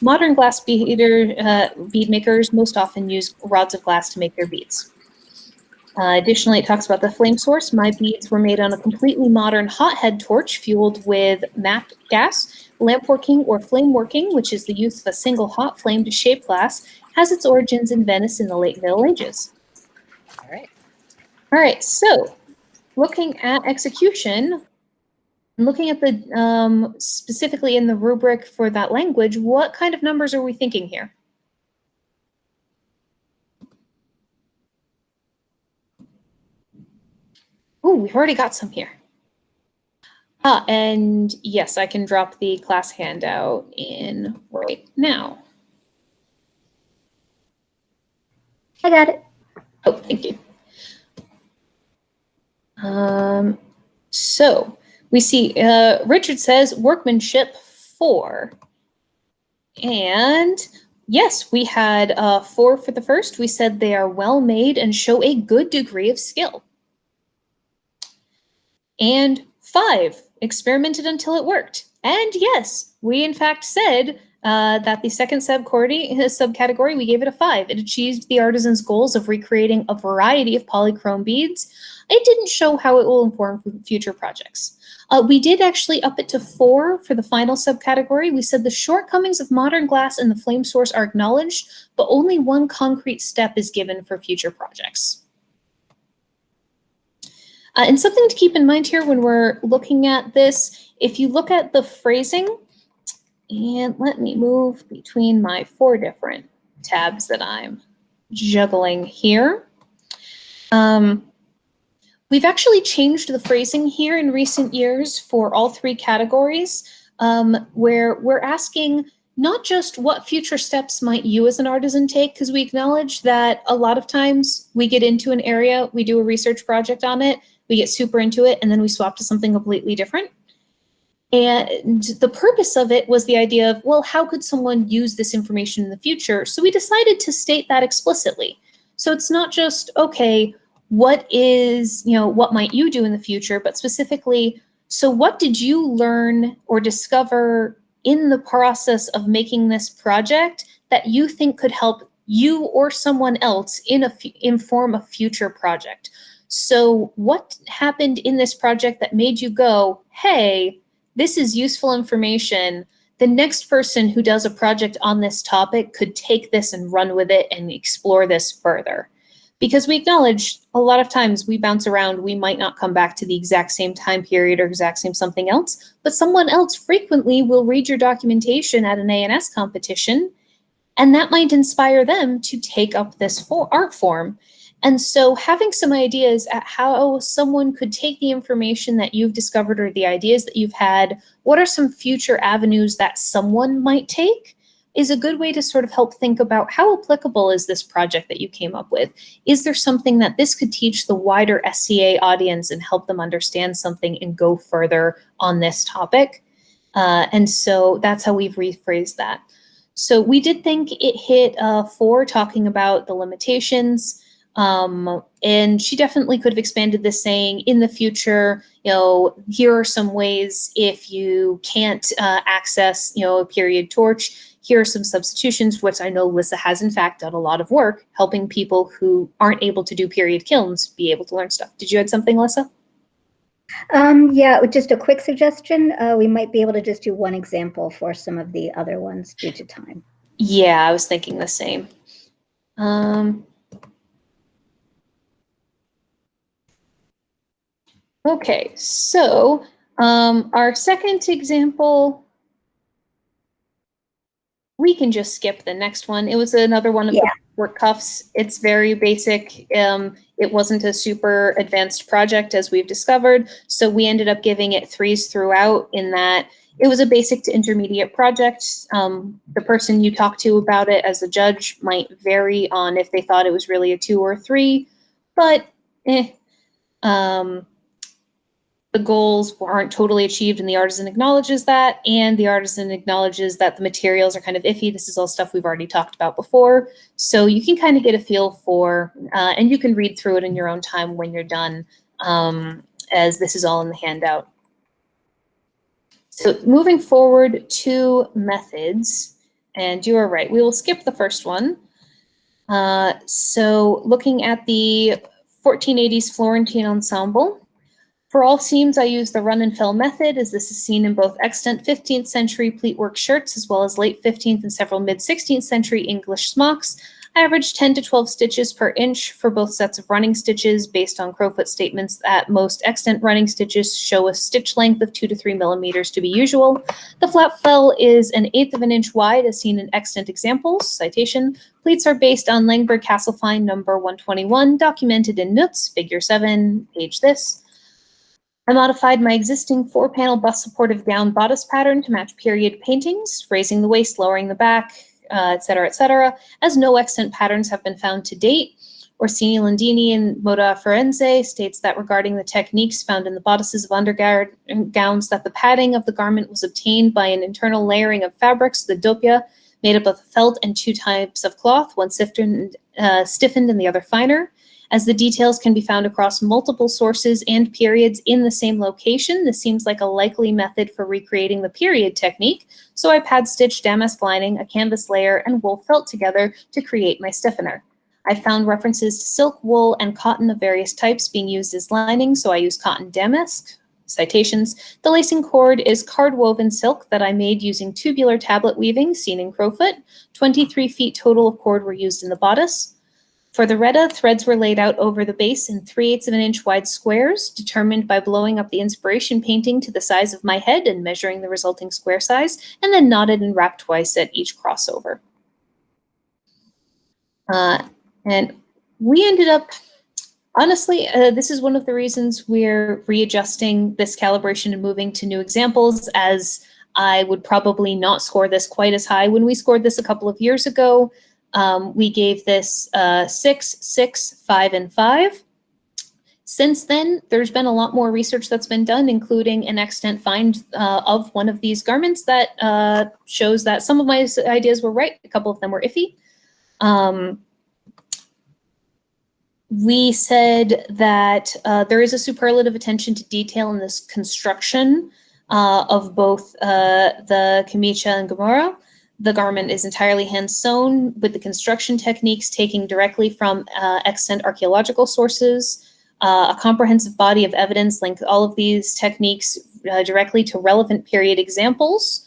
Modern glass bead makers most often use rods of glass to make their beads. Additionally, it talks about the flame source. My beads were made on a completely modern hothead torch fueled with MAP gas. Lamp working or flame working, which is the use of a single hot flame to shape glass, has its origins in Venice in the late Middle Ages. All right. All right, so looking at execution, looking at the specifically in the rubric for that language, what kind of numbers are we thinking here? Oh, we've already got some here. And yes, I can drop the class handout in right now. I got it. Oh, thank you. So we see Richard says workmanship 4. And yes, we had 4 for the first. We said they are well made and show a good degree of skill. And 5, experimented until it worked. And yes, we in fact said that the second subcategory, we gave it a 5. It achieved the artisan's goals of recreating a variety of polychrome beads. It didn't show how it will inform future projects. We did actually up it to 4 for the final subcategory. We said the shortcomings of modern glass and the flame source are acknowledged, but only one concrete step is given for future projects. And something to keep in mind here when we're looking at this, if you look at the phrasing, and let me move between my 4 different tabs that I'm juggling here. We've actually changed the phrasing here in recent years for all 3 categories, where we're asking not just what future steps might you as an artisan take, because we acknowledge that a lot of times we get into an area, we do a research project on it, we get super into it, and then we swap to something completely different. And the purpose of it was the idea of, well, how could someone use this information in the future? So we decided to state that explicitly. So it's not just, okay, what might you do in the future, but specifically, so what did you learn or discover in the process of making this project that you think could help you or someone else inform a future project? So what happened in this project that made you go, hey, this is useful information. The next person who does a project on this topic could take this and run with it and explore this further. Because we acknowledge a lot of times we bounce around, we might not come back to the exact same time period or exact same something else, but someone else frequently will read your documentation at an A&S competition, and that might inspire them to take up this art form. And so having some ideas at how someone could take the information that you've discovered or the ideas that you've had, what are some future avenues that someone might take, is a good way to sort of help think about how applicable is this project that you came up with? Is there something that this could teach the wider SCA audience and help them understand something and go further on this topic? And so that's how we've rephrased that. So we did think it hit 4, talking about the limitations. And she definitely could have expanded this, saying, in the future, here are some ways if you can't access, a period torch, here are some substitutions, which I know Lissa has in fact done a lot of work helping people who aren't able to do period kilns be able to learn stuff. Did you add something, Lissa? Yeah, just a quick suggestion. We might be able to just do one example for some of the other ones due to time. Yeah, I was thinking the same. Okay, so our second example, we can just skip the next one. It was another one of the work cuffs. It's very basic. It wasn't a super advanced project, as we've discovered, so we ended up giving it 3s throughout, in that it was a basic to intermediate project. The person you talk to about it as a judge might vary on if they thought it was really a 2 or a 3, but the goals aren't totally achieved, and the artisan acknowledges that, and the artisan acknowledges that the materials are kind of iffy. This is all stuff we've already talked about before, so you can kind of get a feel for, and you can read through it in your own time when you're done, as this is all in the handout. So moving forward to methods, and you are right, we will skip the first one. So looking at the 1480s Florentine ensemble, for all seams, I use the run and fill method, as this is seen in both extant 15th century pleatwork shirts as well as late 15th and several mid-16th century English smocks. I average 10 to 12 stitches per inch for both sets of running stitches based on Crowfoot statements that most extant running stitches show a stitch length of 2 to 3 millimeters to be usual. The flap fell is 1/8 of an inch wide, as seen in extant examples. Citation: pleats are based on Langberg Castlefine number 121, documented in Nutz, figure 7, page this. I modified my existing 4-panel bust supportive gown bodice pattern to match period paintings, raising the waist, lowering the back, etc., etc., as no extant patterns have been found to date. Orsini Landini in Moda Firenze states that regarding the techniques found in the bodices of undergowns, that the padding of the garment was obtained by an internal layering of fabrics, the doppia, made up of felt and 2 types of cloth, one stiffened and the other finer. As the details can be found across multiple sources and periods in the same location, this seems like a likely method for recreating the period technique, so I pad stitched damask lining, a canvas layer, and wool felt together to create my stiffener. I found references to silk, wool, and cotton of various types being used as lining, so I used cotton damask. Citations: the lacing cord is card woven silk that I made using tubular tablet weaving seen in Crowfoot. 23 feet total of cord were used in the bodice. For the retta, threads were laid out over the base in 3/8 of an inch wide squares, determined by blowing up the inspiration painting to the size of my head and measuring the resulting square size, and then knotted and wrapped twice at each crossover. And we ended up, honestly, this is one of the reasons we're readjusting this calibration and moving to new examples, as I would probably not score this quite as high. When we scored this a couple of years ago, we gave this 6, 6, 5, and 5. Since then, there's been a lot more research that's been done, including an extant find of one of these garments that shows that some of my ideas were right, a couple of them were iffy. We said that there is a superlative attention to detail in this construction of both the Kamicha and Gamora. The garment is entirely hand-sewn, with the construction techniques taking directly from extant archaeological sources. A comprehensive body of evidence linked all of these techniques directly to relevant period examples.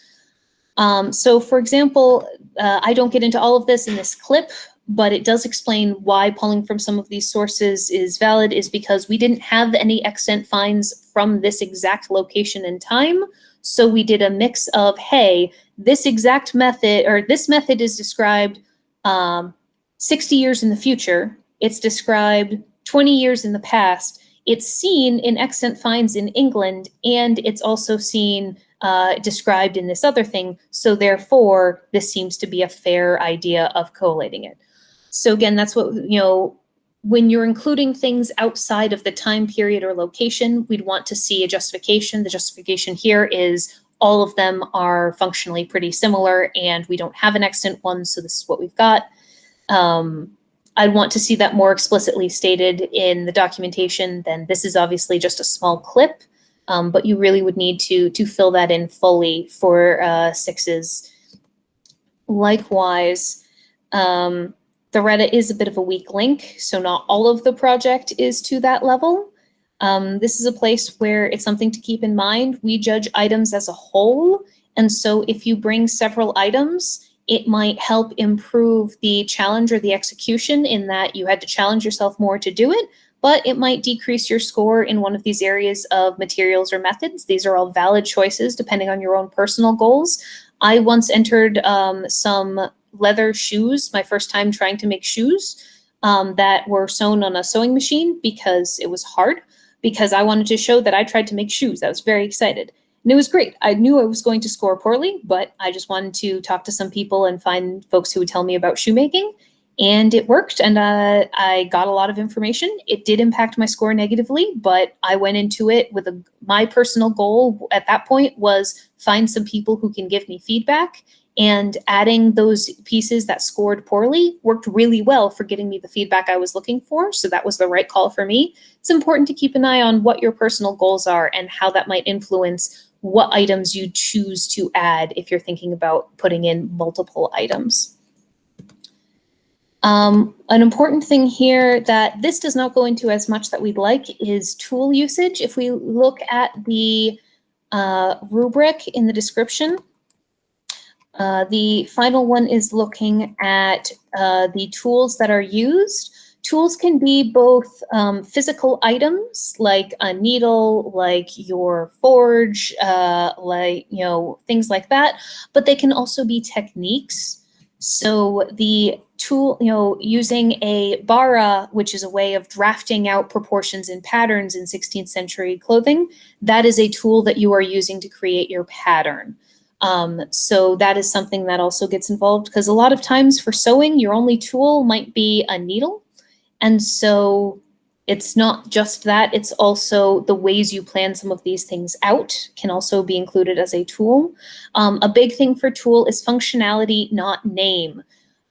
So, for example, I don't get into all of this in this clip, but it does explain why pulling from some of these sources is valid, is because we didn't have any extant finds from this exact location and time. So we did a mix of, hey, this exact method, or this method is described 60 years in the future. It's described 20 years in the past. It's seen in extant finds in England, and it's also seen described in this other thing. So therefore, this seems to be a fair idea of collating it. So again, that's what, when you're including things outside of the time period or location, we'd want to see a justification. The justification here is all of them are functionally pretty similar, and we don't have an extant one, so this is what we've got. I'd want to see that more explicitly stated in the documentation. Then this is obviously just a small clip, but you really would need to fill that in fully for 6s. Likewise, the Reddit is a bit of a weak link, so not all of the project is to that level. This is a place where it's something to keep in mind. We judge items as a whole, and so if you bring several items, it might help improve the challenge or the execution in that you had to challenge yourself more to do it, but it might decrease your score in one of these areas of materials or methods. These are all valid choices depending on your own personal goals. I once entered some leather shoes, my first time trying to make shoes that were sewn on a sewing machine because it was hard, because I wanted to show that I tried to make shoes. I was very excited. And it was great. I knew I was going to score poorly, but I just wanted to talk to some people and find folks who would tell me about shoemaking. And it worked, and I got a lot of information. It did impact my score negatively, but I went into it with my personal goal at that point was find some people who can give me feedback, and adding those pieces that scored poorly worked really well for getting me the feedback I was looking for, so that was the right call for me. It's important to keep an eye on what your personal goals are and how that might influence what items you choose to add if you're thinking about putting in multiple items. An important thing here that this does not go into as much that we'd like is tool usage. If we look at the rubric in the description, the final one is looking at the tools that are used. Tools can be both physical items like a needle, like your forge, like, you know, things like that, but they can also be techniques. So the tool, you know, using a bara, which is a way of drafting out proportions and patterns in 16th century clothing, that is a tool that you are using to create your pattern. So that is something that also gets involved, because a lot of times for sewing, your only tool might be a needle. And so it's not just that, it's also the ways you plan some of these things out can also be included as a tool. A big thing for tool is functionality, not name.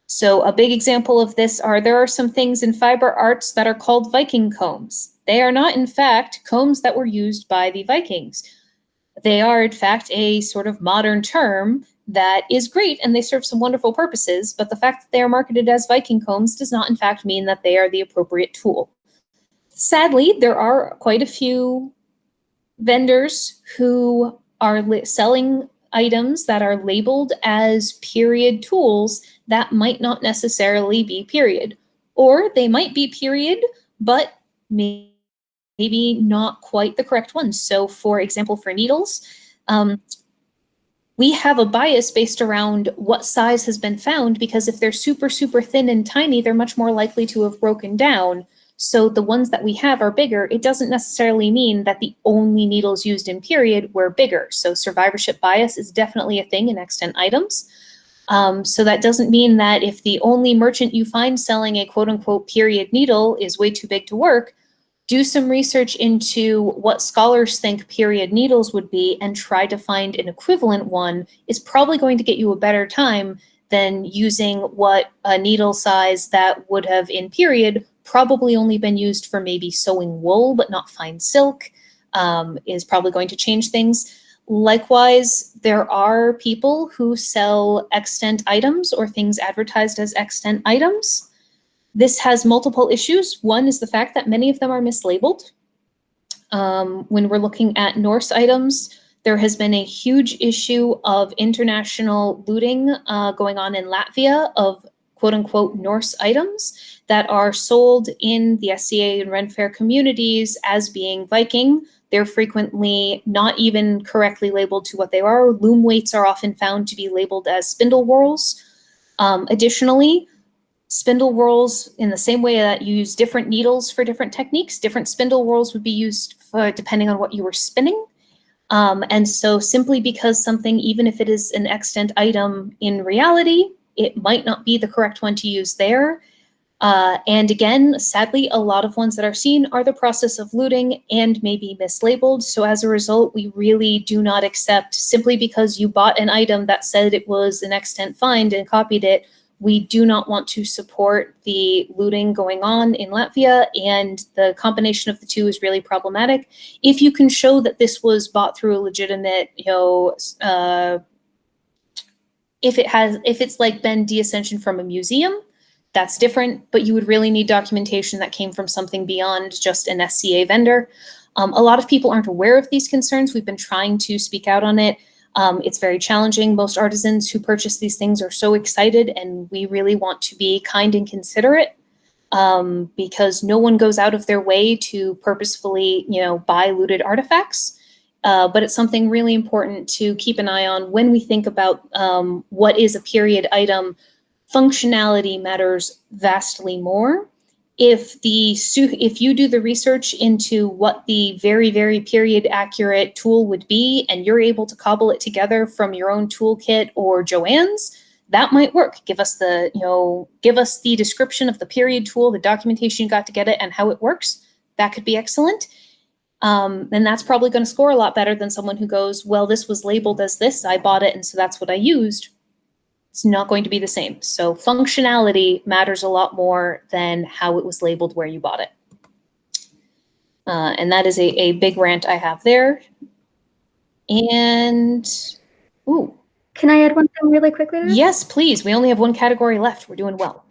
So a big example of this there are some things in fiber arts that are called Viking combs. They are not, in fact, combs that were used by the Vikings. They are, in fact, a sort of modern term that is great, and they serve some wonderful purposes, but the fact that they are marketed as Viking combs does not, in fact, mean that they are the appropriate tool. Sadly, there are quite a few vendors who are selling items that are labeled as period tools that might not necessarily be period, or they might be period, but maybe not quite the correct one. So for example, for needles, we have a bias based around what size has been found, because if they're super, super thin and tiny, they're much more likely to have broken down. So the ones that we have are bigger. It doesn't necessarily mean that the only needles used in period were bigger. So survivorship bias is definitely a thing in extant items. So that doesn't mean that if the only merchant you find selling a quote unquote period needle is way too big to work, do some research into what scholars think period needles would be and try to find an equivalent one. Is probably going to get you a better time than using what a needle size that would have in period probably only been used for maybe sewing wool but not fine silk, is probably going to change things. Likewise, there are people who sell extant items or things advertised as extant items. This has multiple issues. One is the fact that many of them are mislabeled. When we're looking at Norse items, there has been a huge issue of international looting going on in Latvia of quote unquote Norse items that are sold in the SCA and Ren Fair communities as being Viking. They're frequently not even correctly labeled to what they are. Loom weights are often found to be labeled as spindle whorls. Additionally, spindle whorls, in the same way that you use different needles for different techniques, different spindle whorls would be used for depending on what you were spinning. And so simply because something, even if it is an extant item in reality, it might not be the correct one to use there. And again, sadly, a lot of ones that are seen are the process of looting and maybe mislabeled. So as a result, we really do not accept, simply because you bought an item that said it was an extant find and copied it, We do not want to support the looting going on in Latvia, and the combination of the two is really problematic. If you can show that this was bought through a legitimate, if it's like been deascension from a museum, that's different, but you would really need documentation that came from something beyond just an SCA vendor. A lot of people aren't aware of these concerns. We've been trying to speak out on it. It's very challenging. Most artisans who purchase these things are so excited, and we really want to be kind and considerate, because no one goes out of their way to purposefully, buy looted artifacts. But it's something really important to keep an eye on when we think about what is a period item. Functionality matters vastly more. If you do the research into what the very, very period accurate tool would be, and you're able to cobble it together from your own toolkit or Joanne's, that might work. Give us the description of the period tool, the documentation you got to get it, and how it works. That could be excellent. And that's probably going to score a lot better than someone who goes, well, this was labeled as this, I bought it, and so that's what I used. It's not going to be the same. So functionality matters a lot more than how it was labeled where you bought it. And that is a big rant I have there. And, ooh. Can I add one thing really quickly? Yes, please. We only have one category left. We're doing well.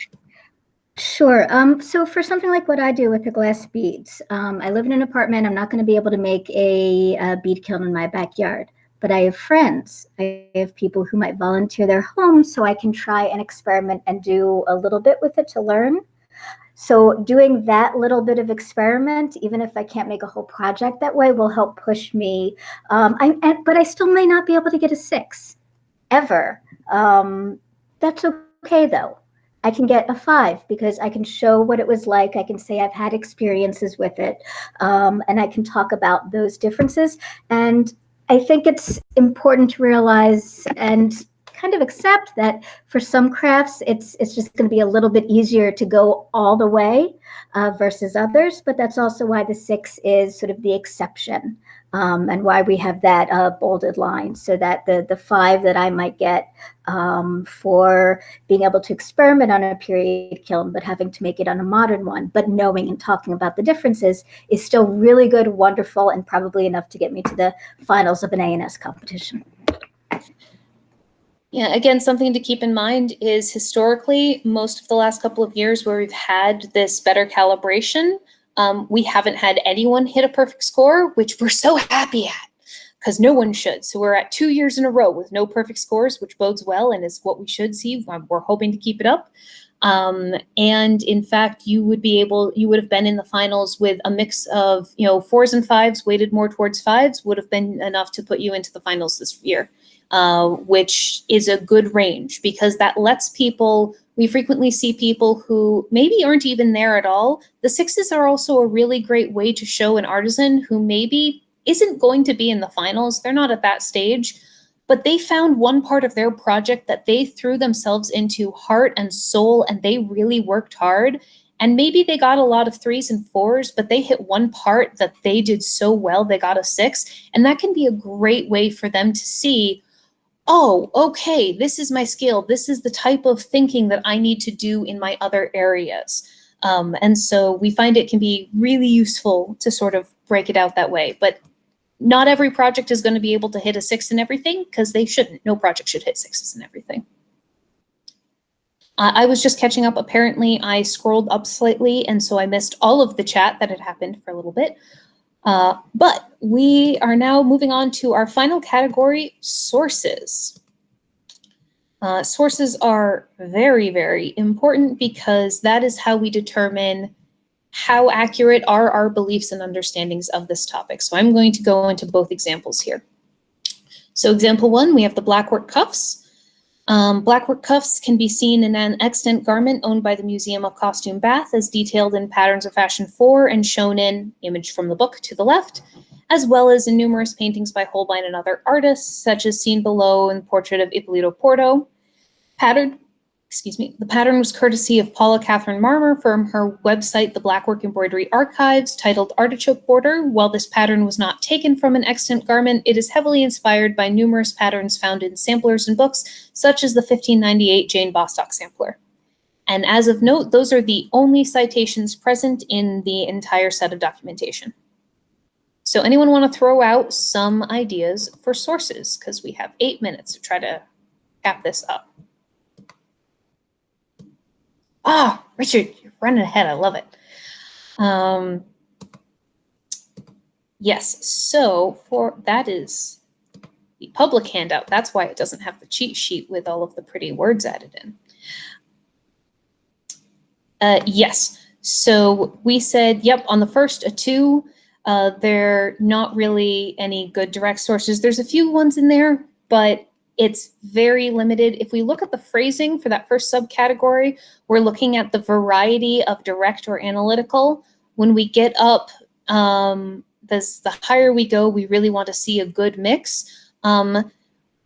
Sure. So for something like what I do with the glass beads, I live in an apartment. I'm not going to be able to make a bead kiln in my backyard. But I have friends. I have people who might volunteer their homes so I can try and experiment and do a little bit with it to learn. So doing that little bit of experiment, even if I can't make a whole project that way, will help push me. But I still may not be able to get a 6 ever. That's okay though. I can get a 5 because I can show what it was like. I can say I've had experiences with it, and I can talk about those differences. And I think it's important to realize and kind of accept that for some crafts, it's just going to be a little bit easier to go all the way versus others. But that's also why the 6 is sort of the exception, and why we have that bolded line, so that the 5 that I might get for being able to experiment on a period kiln, but having to make it on a modern one, but knowing and talking about the differences is still really good, wonderful, and probably enough to get me to the finals of an ANS competition. Yeah, again, something to keep in mind is historically, most of the last couple of years where we've had this better calibration, we haven't had anyone hit a perfect score, which we're so happy at, because no one should. So we're at 2 years in a row with no perfect scores, which bodes well and is what we should see. We're hoping to keep it up. And in fact, you would have been in the finals with a mix of, 4s and 5s, weighted more towards 5s, would have been enough to put you into the finals this year, which is a good range, because that lets people, we frequently see people who maybe aren't even there at all. The 6s are also a really great way to show an artisan who maybe isn't going to be in the finals. They're not at that stage, but they found one part of their project that they threw themselves into heart and soul, and they really worked hard. And maybe they got a lot of 3s and 4s, but they hit one part that they did so well, they got a 6. And that can be a great way for them to see, oh, okay, this is my skill. This is the type of thinking that I need to do in my other areas. And so we find it can be really useful to sort of break it out that way. But not every project is going to be able to hit a 6 in everything, because they shouldn't. No project should hit 6s in everything. I was just catching up. Apparently, I scrolled up slightly, and so I missed all of the chat that had happened for a little bit. But we are now moving on to our final category, sources. Sources are very, very important, because that is how we determine how accurate are our beliefs and understandings of this topic. So I'm going to go into both examples here. So example 1, we have the blackwork cuffs. Blackwork cuffs can be seen in an extant garment owned by the Museum of Costume Bath, as detailed in Patterns of Fashion 4 and shown in image from the book to the left, as well as in numerous paintings by Holbein and other artists, such as seen below in the portrait of Ippolito Porto. excuse me, the pattern was courtesy of Paula Catherine Marmer from her website, the Blackwork Embroidery Archives, titled Artichoke Border. While this pattern was not taken from an extant garment, it is heavily inspired by numerous patterns found in samplers and books, such as the 1598 Jane Bostock sampler. And as of note, those are the only citations present in the entire set of documentation. So anyone want to throw out some ideas for sources? Because we have 8 minutes to try to cap this up. Ah, Richard, you're running ahead. I love it. Yes, so that is the public handout. That's why it doesn't have the cheat sheet with all of the pretty words added in. Yes, so we said, yep, on the first, a 2. They're not really any good direct sources. There's a few ones in there, but it's very limited. If we look at the phrasing for that first subcategory, we're looking at the variety of direct or analytical. When we get up, the higher we go, we really want to see a good mix.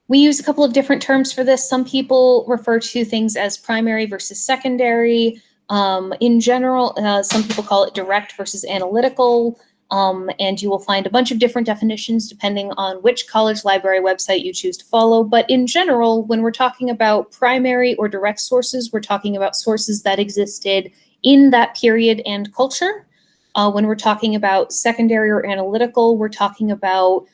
We use a couple of different terms for this. Some people refer to things as primary versus secondary. In general, some people call it direct versus analytical. And you will find a bunch of different definitions depending on which college library website you choose to follow. But in general, when we're talking about primary or direct sources, we're talking about sources that existed in that period and culture. When we're talking about secondary or analytical, we're talking about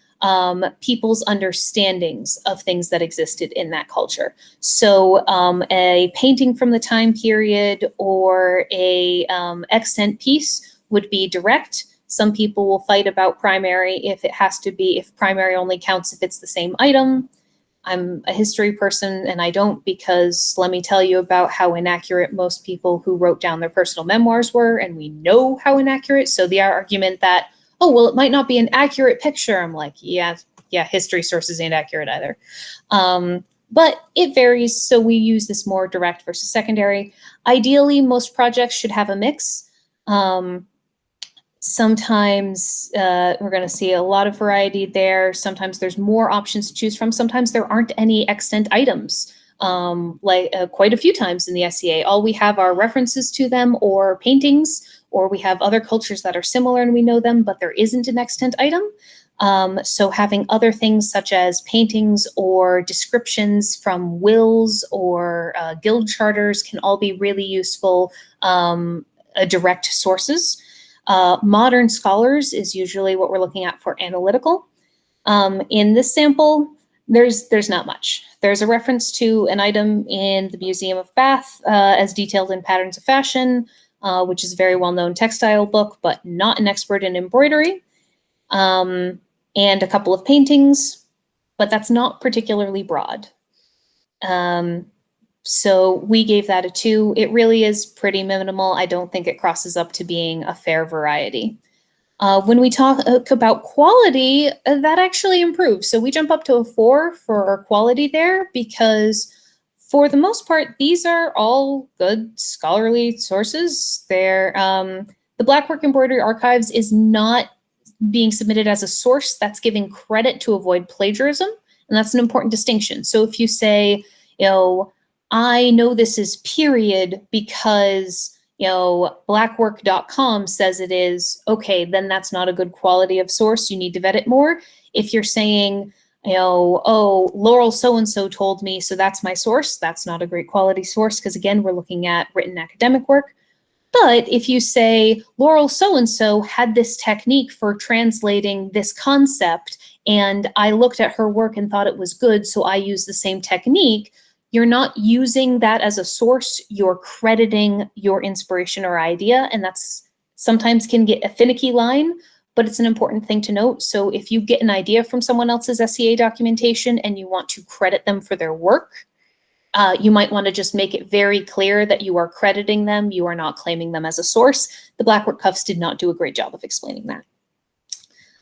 people's understandings of things that existed in that culture. So a painting from the time period or a extant piece would be direct. Some people will fight about primary if it has to be, if primary only counts if it's the same item. I'm a history person and I don't, because let me tell you about how inaccurate most people who wrote down their personal memoirs were, and we know how inaccurate. So the argument that, oh, well, it might not be an accurate picture. I'm like, yeah, history sources ain't accurate either. But it varies. So we use this more direct versus secondary. Ideally, most projects should have a mix. Sometimes we're going to see a lot of variety there. Sometimes there's more options to choose from. Sometimes there aren't any extant items, quite a few times in the SCA. All we have are references to them or paintings, or we have other cultures that are similar and we know them, but there isn't an extant item. So having other things such as paintings or descriptions from wills or guild charters can all be really useful direct sources. Modern scholars is usually what we're looking at for analytical. In this sample, there's not much. There's a reference to an item in the Museum of Bath as detailed in Patterns of Fashion, which is a very well-known textile book, but not an expert in embroidery, and a couple of paintings, but that's not particularly broad. So we gave that a 2. It really is pretty minimal. I don't think it crosses up to being a fair variety. When we talk about quality, that actually improves. So we jump up to a 4 for our quality there, because for the most part, these are all good scholarly sources. They're, the Blackwork Embroidery Archives is not being submitted as a source that's giving credit to avoid plagiarism. And that's an important distinction. So if you say, I know this is period because, blackwork.com says it is, okay, then that's not a good quality of source. You need to vet it more. If you're saying, oh, Laurel so-and-so told me, so that's my source, that's not a great quality source, because again, we're looking at written academic work. But if you say, Laurel so-and-so had this technique for translating this concept, and I looked at her work and thought it was good, so I used the same technique, you're not using that as a source, you're crediting your inspiration or idea, and that's sometimes can get a finicky line, but it's an important thing to note. So if you get an idea from someone else's SCA documentation and you want to credit them for their work, you might want to just make it very clear that you are crediting them, you are not claiming them as a source. The Blackwork Cuffs did not do a great job of explaining that.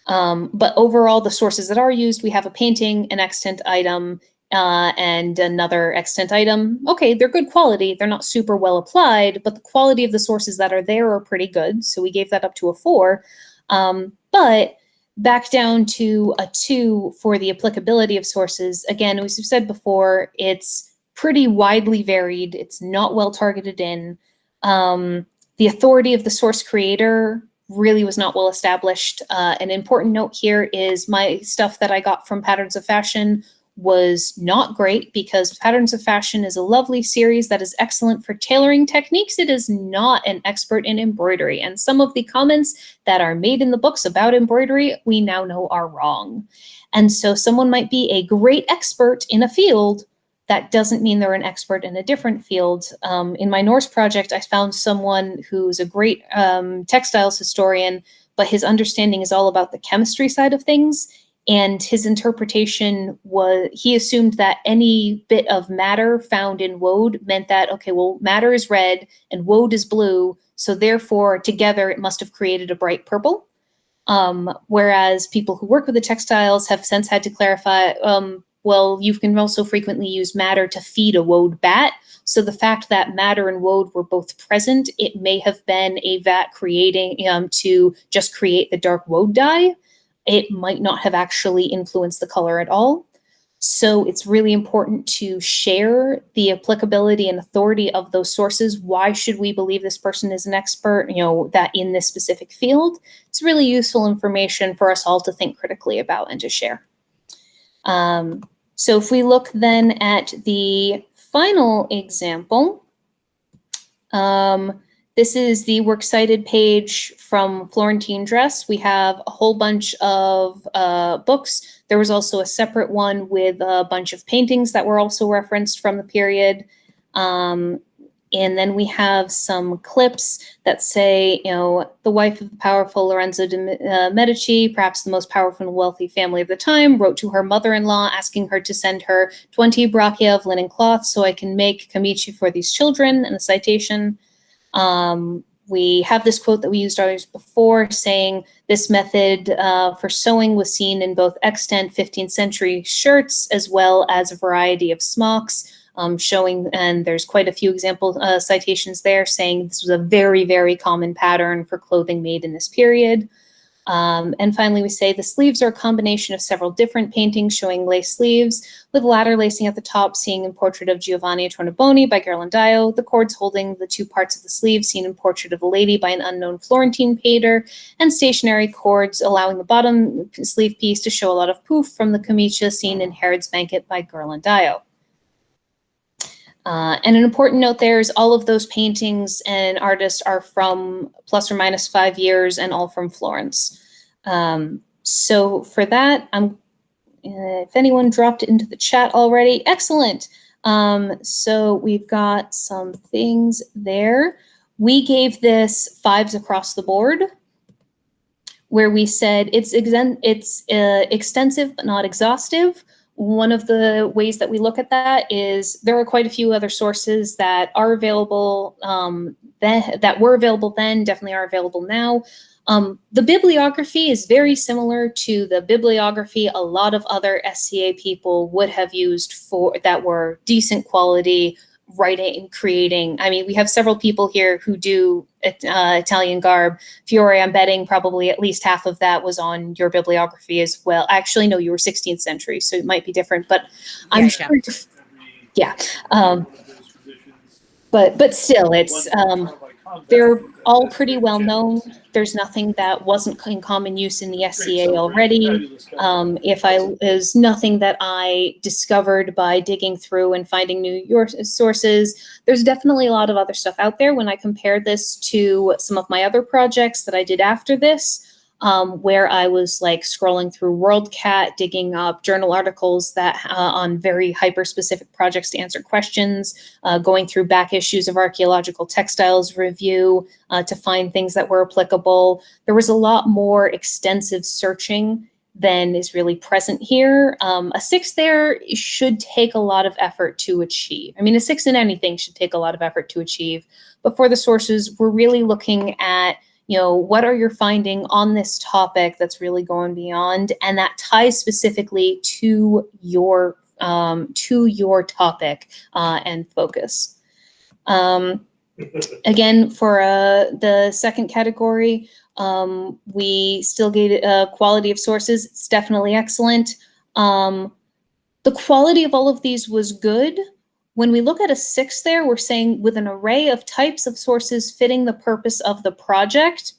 But overall, the sources that are used, we have a painting, an extant item, and another extant item. Okay, they're good quality. They're not super well applied, but the quality of the sources that are there are pretty good. So we gave that up to a 4. But back down to a 2 for the applicability of sources. Again, as we've said before, it's pretty widely varied. It's not well targeted in. The authority of the source creator really was not well established. An important note here is my stuff that I got from Patterns of Fashion was not great, because Patterns of Fashion is a lovely series that is excellent for tailoring techniques. It is not an expert in embroidery, and some of the comments that are made in the books about embroidery we now know are wrong. And so someone might be a great expert in a field, that doesn't mean they're an expert in a different field. In my Norse project, I found someone who's a great textiles historian, but his understanding is all about the chemistry side of things. And his interpretation was, he assumed that any bit of matter found in woad meant that, okay, well, matter is red and woad is blue, so therefore together it must have created a bright purple. Whereas people who work with the textiles have since had to clarify, well, you can also frequently use matter to feed a woad bat. So the fact that matter and woad were both present, it may have been a vat creating to just create the dark woad dye. It might not have actually influenced the color at all. So it's really important to share the applicability and authority of those sources. Why should we believe this person is an expert, that in this specific field? It's really useful information for us all to think critically about and to share. So if we look then at the final example, this is the works cited page from Florentine Dress. We have a whole bunch of books. There was also a separate one with a bunch of paintings that were also referenced from the period. And then we have some clips that say, the wife of the powerful Lorenzo de Medici, perhaps the most powerful and wealthy family of the time, wrote to her mother-in-law asking her to send her 20 braccia of linen cloth so I can make camici for these children, and a citation. We have this quote that we used always before, saying this method for sewing was seen in both extant 15th century shirts as well as a variety of smocks, showing, and there's quite a few example citations there saying this was a very, very common pattern for clothing made in this period. And finally, we say the sleeves are a combination of several different paintings showing lace sleeves, with ladder lacing at the top seen in portrait of Giovanni Tornabuoni by Ghirlandaio, the cords holding the two parts of the sleeve seen in portrait of a lady by an unknown Florentine painter, and stationary cords allowing the bottom sleeve piece to show a lot of poof from the camicia seen in Herod's Banquet by Ghirlandaio. And an important note there is all of those paintings and artists are from plus or minus 5 years and all from Florence. So for that, if anyone dropped it into the chat already, excellent. So we've got some things there. We gave this 5s across the board, where we said it's extensive but not exhaustive. One of the ways that we look at that is there are quite a few other sources that are available, that were available then, definitely are available now. The bibliography is very similar to the bibliography a lot of other SCA people would have used for that were decent quality writing and creating. I mean, we have several people here who do Italian garb. Fiore, I'm betting probably at least half of that was on your bibliography as well. Actually, no, you were 16th century, so it might be different, but I'm sure. Yeah. But still, it's they're all pretty well known. There's nothing that wasn't in common use in the SCA already. There's nothing that I discovered by digging through and finding new sources. There's definitely a lot of other stuff out there. When I compare this to some of my other projects that I did after this, where I was like scrolling through WorldCat, digging up journal articles that on very hyper-specific projects to answer questions, going through back issues of Archaeological Textiles Review to find things that were applicable. There was a lot more extensive searching than is really present here. A 6 there should take a lot of effort to achieve. I mean, a 6 in anything should take a lot of effort to achieve. But for the sources, we're really looking at what are you finding on this topic that's really going beyond, and that ties specifically to your topic and focus. Again, for the second category, we still gave quality of sources. It's definitely excellent. The quality of all of these was good. when we look at a 6 there, we're saying with an array of types of sources fitting the purpose of the project.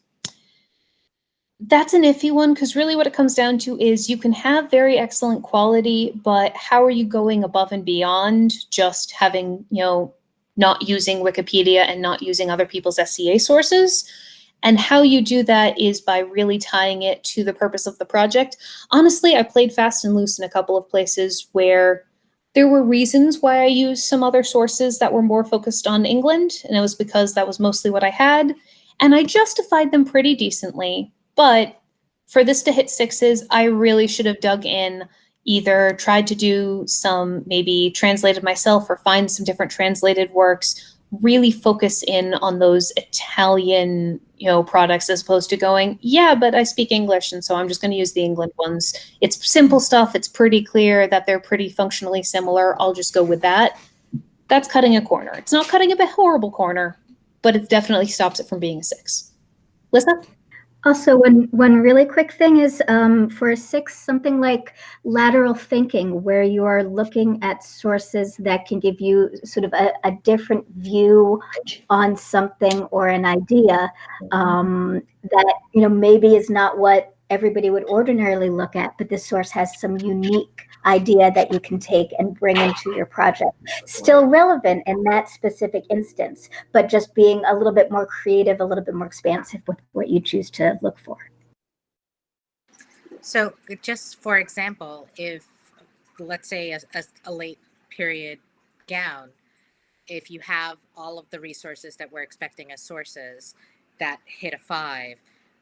That's an iffy one, because really what it comes down to is you can have very excellent quality, but how are you going above and beyond just having, not using Wikipedia and not using other people's SCA sources? And how you do that is by really tying it to the purpose of the project. Honestly, I played fast and loose in a couple of places where there were reasons why I used some other sources that were more focused on England, and it was because that was mostly what I had, and I justified them pretty decently. But for this to hit 6s, I really should have dug in, either tried to do some, maybe translated myself or find some different translated works, really focus in on those Italian, products, as opposed to going, yeah, but I speak English, and so I'm just going to use the England ones. It's simple stuff. It's pretty clear that they're pretty functionally similar. I'll just go with that. That's cutting a corner. It's not cutting a horrible corner, but it definitely stops it from being a 6. Lisa? Also, one really quick thing is for a 6, something like lateral thinking, where you are looking at sources that can give you sort of a different view on something or an idea that maybe is not what everybody would ordinarily look at, but this source has some unique idea that you can take and bring into your project. Still relevant in that specific instance, but just being a little bit more creative, a little bit more expansive with what you choose to look for. So just for example, if let's say a late period gown, if you have all of the resources that we're expecting as sources that hit a 5,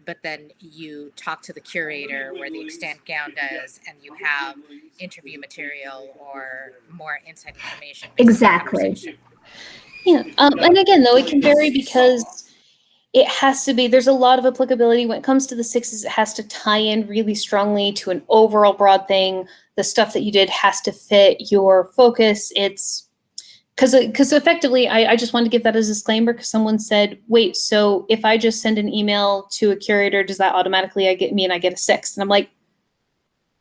but then you talk to the curator where the extant gown does, and you have interview material or more inside information. Exactly. Yeah, and again, though, it can vary because it has to be, there's a lot of applicability when it comes to the 6s. It has to tie in really strongly to an overall broad thing. The stuff that you did has to fit your focus. It's because effectively, I just want to give that as a disclaimer, because someone said, wait, so if I just send an email to a curator, does that automatically I get a 6? And I'm like,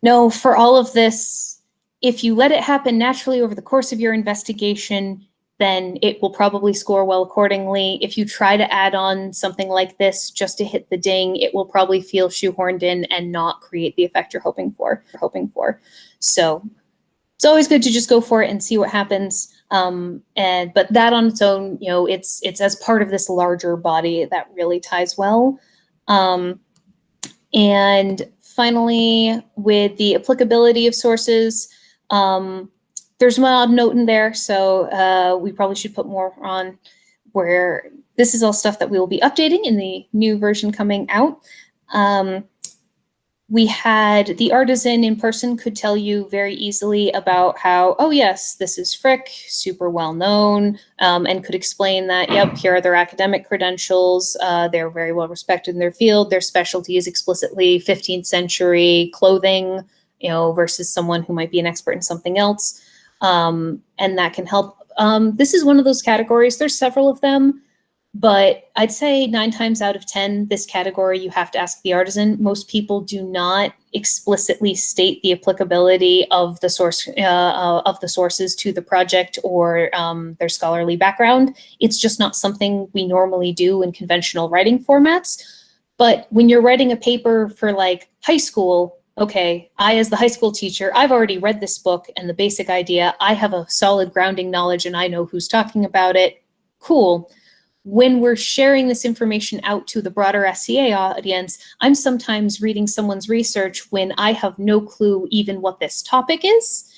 no, for all of this, if you let it happen naturally over the course of your investigation, then it will probably score well accordingly. If you try to add on something like this just to hit the ding, it will probably feel shoehorned in and not create the effect you're hoping for. So it's always good to just go for it and see what happens. But that on its own, it's as part of this larger body that really ties well. And finally, with the applicability of sources, there's one odd note in there, so we probably should put more on, where this is all stuff that we will be updating in the new version coming out. We had the artisan in person could tell you very easily about how, oh yes, this is Frick, super well known, and could explain that, yep, here are their academic credentials. They're very well respected in their field. Their specialty is explicitly 15th century clothing, versus someone who might be an expert in something else. And that can help. This is one of those categories. There's several of them. But I'd say 9 times out of 10, this category, you have to ask the artisan. Most people do not explicitly state the applicability of the source of the sources to the project or their scholarly background. It's just not something we normally do in conventional writing formats. But when you're writing a paper for like high school, okay, I, as the high school teacher, I've already read this book and the basic idea. I have a solid grounding knowledge and I know who's talking about it. Cool. When we're sharing this information out to the broader SCA audience, I'm sometimes reading someone's research when I have no clue even what this topic is,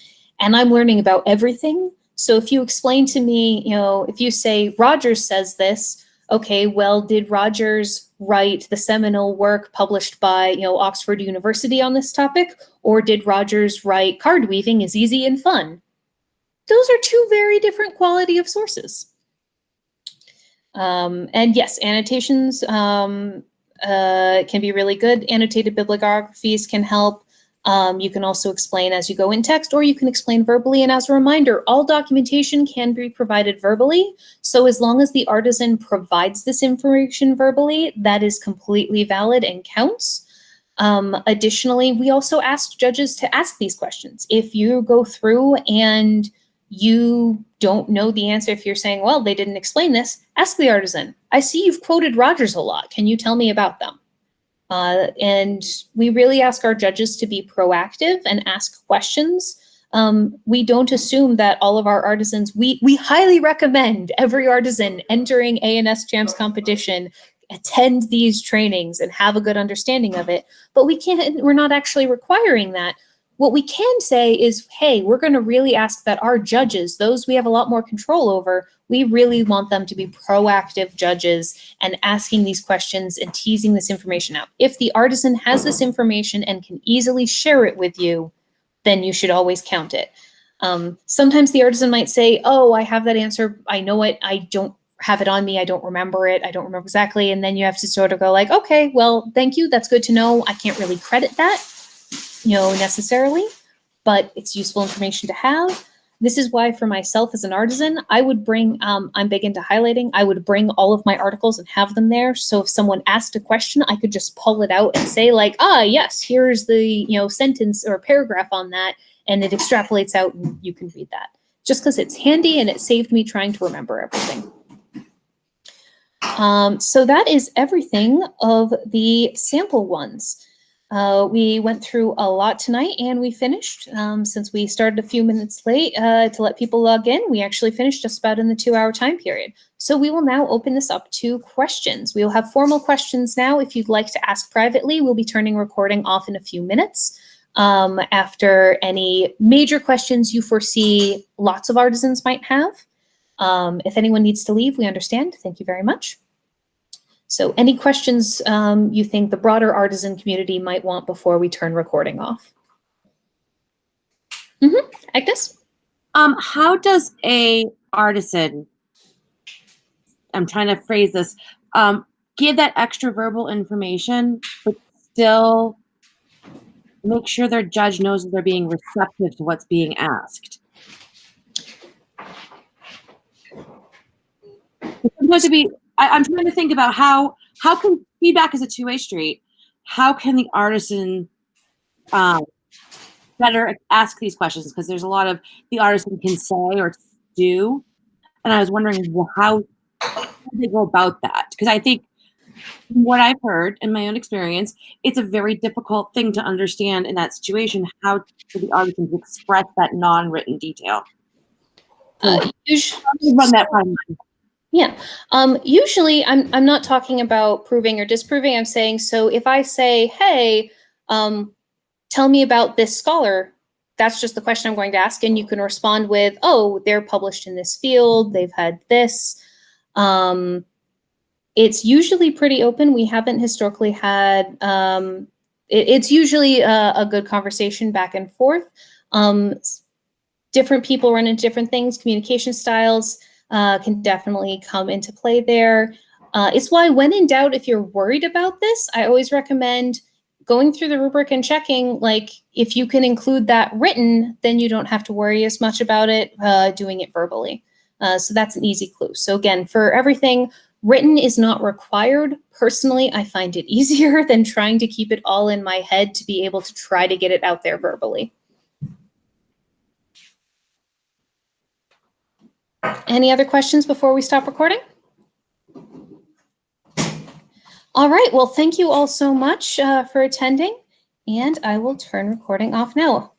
and I'm learning about everything. So if you explain to me, if you say, Rogers says this, okay, well, did Rogers write the seminal work published by, Oxford University on this topic? Or did Rogers write card weaving is easy and fun? Those are 2 very different quality of sources. And yes, annotations can be really good. Annotated bibliographies can help. You can also explain as you go in text, or you can explain verbally. And as a reminder, all documentation can be provided verbally. So as long as the artisan provides this information verbally, that is completely valid and counts. Additionally, we also ask judges to ask these questions. If you go through and you don't know the answer, if you're saying, well, they didn't explain this, ask the artisan. I see you've quoted Rogers a lot. Can you tell me about them? And we really ask our judges to be proactive and ask questions. We don't assume that all of our artisans, we highly recommend every artisan entering ANS Champs competition attend these trainings and have a good understanding of it, but we're not actually requiring that. What we can say is, hey, we're going to really ask that our judges, those we have a lot more control over, we really want them to be proactive judges and asking these questions and teasing this information out. If the artisan has this information and can easily share it with you, then you should always count it. Sometimes the artisan might say, oh, I have that answer, I know it, I don't have it on me, I don't remember it, I don't remember exactly, and then you have to sort of go like, okay, well, thank you, that's good to know, I can't really credit that, necessarily, but it's useful information to have. This is why for myself as an artisan, I would bring, I'm big into highlighting, I would bring all of my articles and have them there. So if someone asked a question, I could just pull it out and say like, yes, here's the, sentence or paragraph on that. And it extrapolates out and you can read that. Just because it's handy and it saved me trying to remember everything. So that is everything of the sample ones. We went through a lot tonight and we finished, since we started a few minutes late to let people log in, we actually finished just about in the 2-hour time period. So we will now open this up to questions. We will have formal questions now. If you'd like to ask privately, we'll be turning recording off in a few minutes. After any major questions you foresee lots of artisans might have. If anyone needs to leave, we understand. Thank you very much. So any questions you think the broader artisan community might want before we turn recording off? Agnes? How does a artisan, I'm trying to phrase this, give that extra verbal information, but still make sure their judge knows that they're being receptive to what's being asked? I'm trying to think about how can feedback is a two-way street. How can the artisan better ask these questions? Because there's a lot of the artisan can say or do, and I was wondering how do they go about that? Because I think what I've heard in my own experience, it's a very difficult thing to understand in that situation. How do the artisans express that non-written detail? Usually, run that timeline. Yeah. Usually I'm not talking about proving or disproving. I'm saying, so if I say, hey, tell me about this scholar, that's just the question I'm going to ask. And you can respond with, oh, they're published in this field. They've had this. It's usually pretty open. We haven't historically had, it's usually a good conversation back and forth. Different people run into different things, communication styles. Can definitely come into play there. It's why when in doubt, if you're worried about this, I always recommend going through the rubric and checking, like if you can include that written, then you don't have to worry as much about it doing it verbally. So that's an easy clue. So again, for everything, written is not required. Personally, I find it easier than trying to keep it all in my head to be able to try to get it out there verbally. Any other questions before we stop recording? All right, well, thank you all so much for attending, and I will turn recording off now.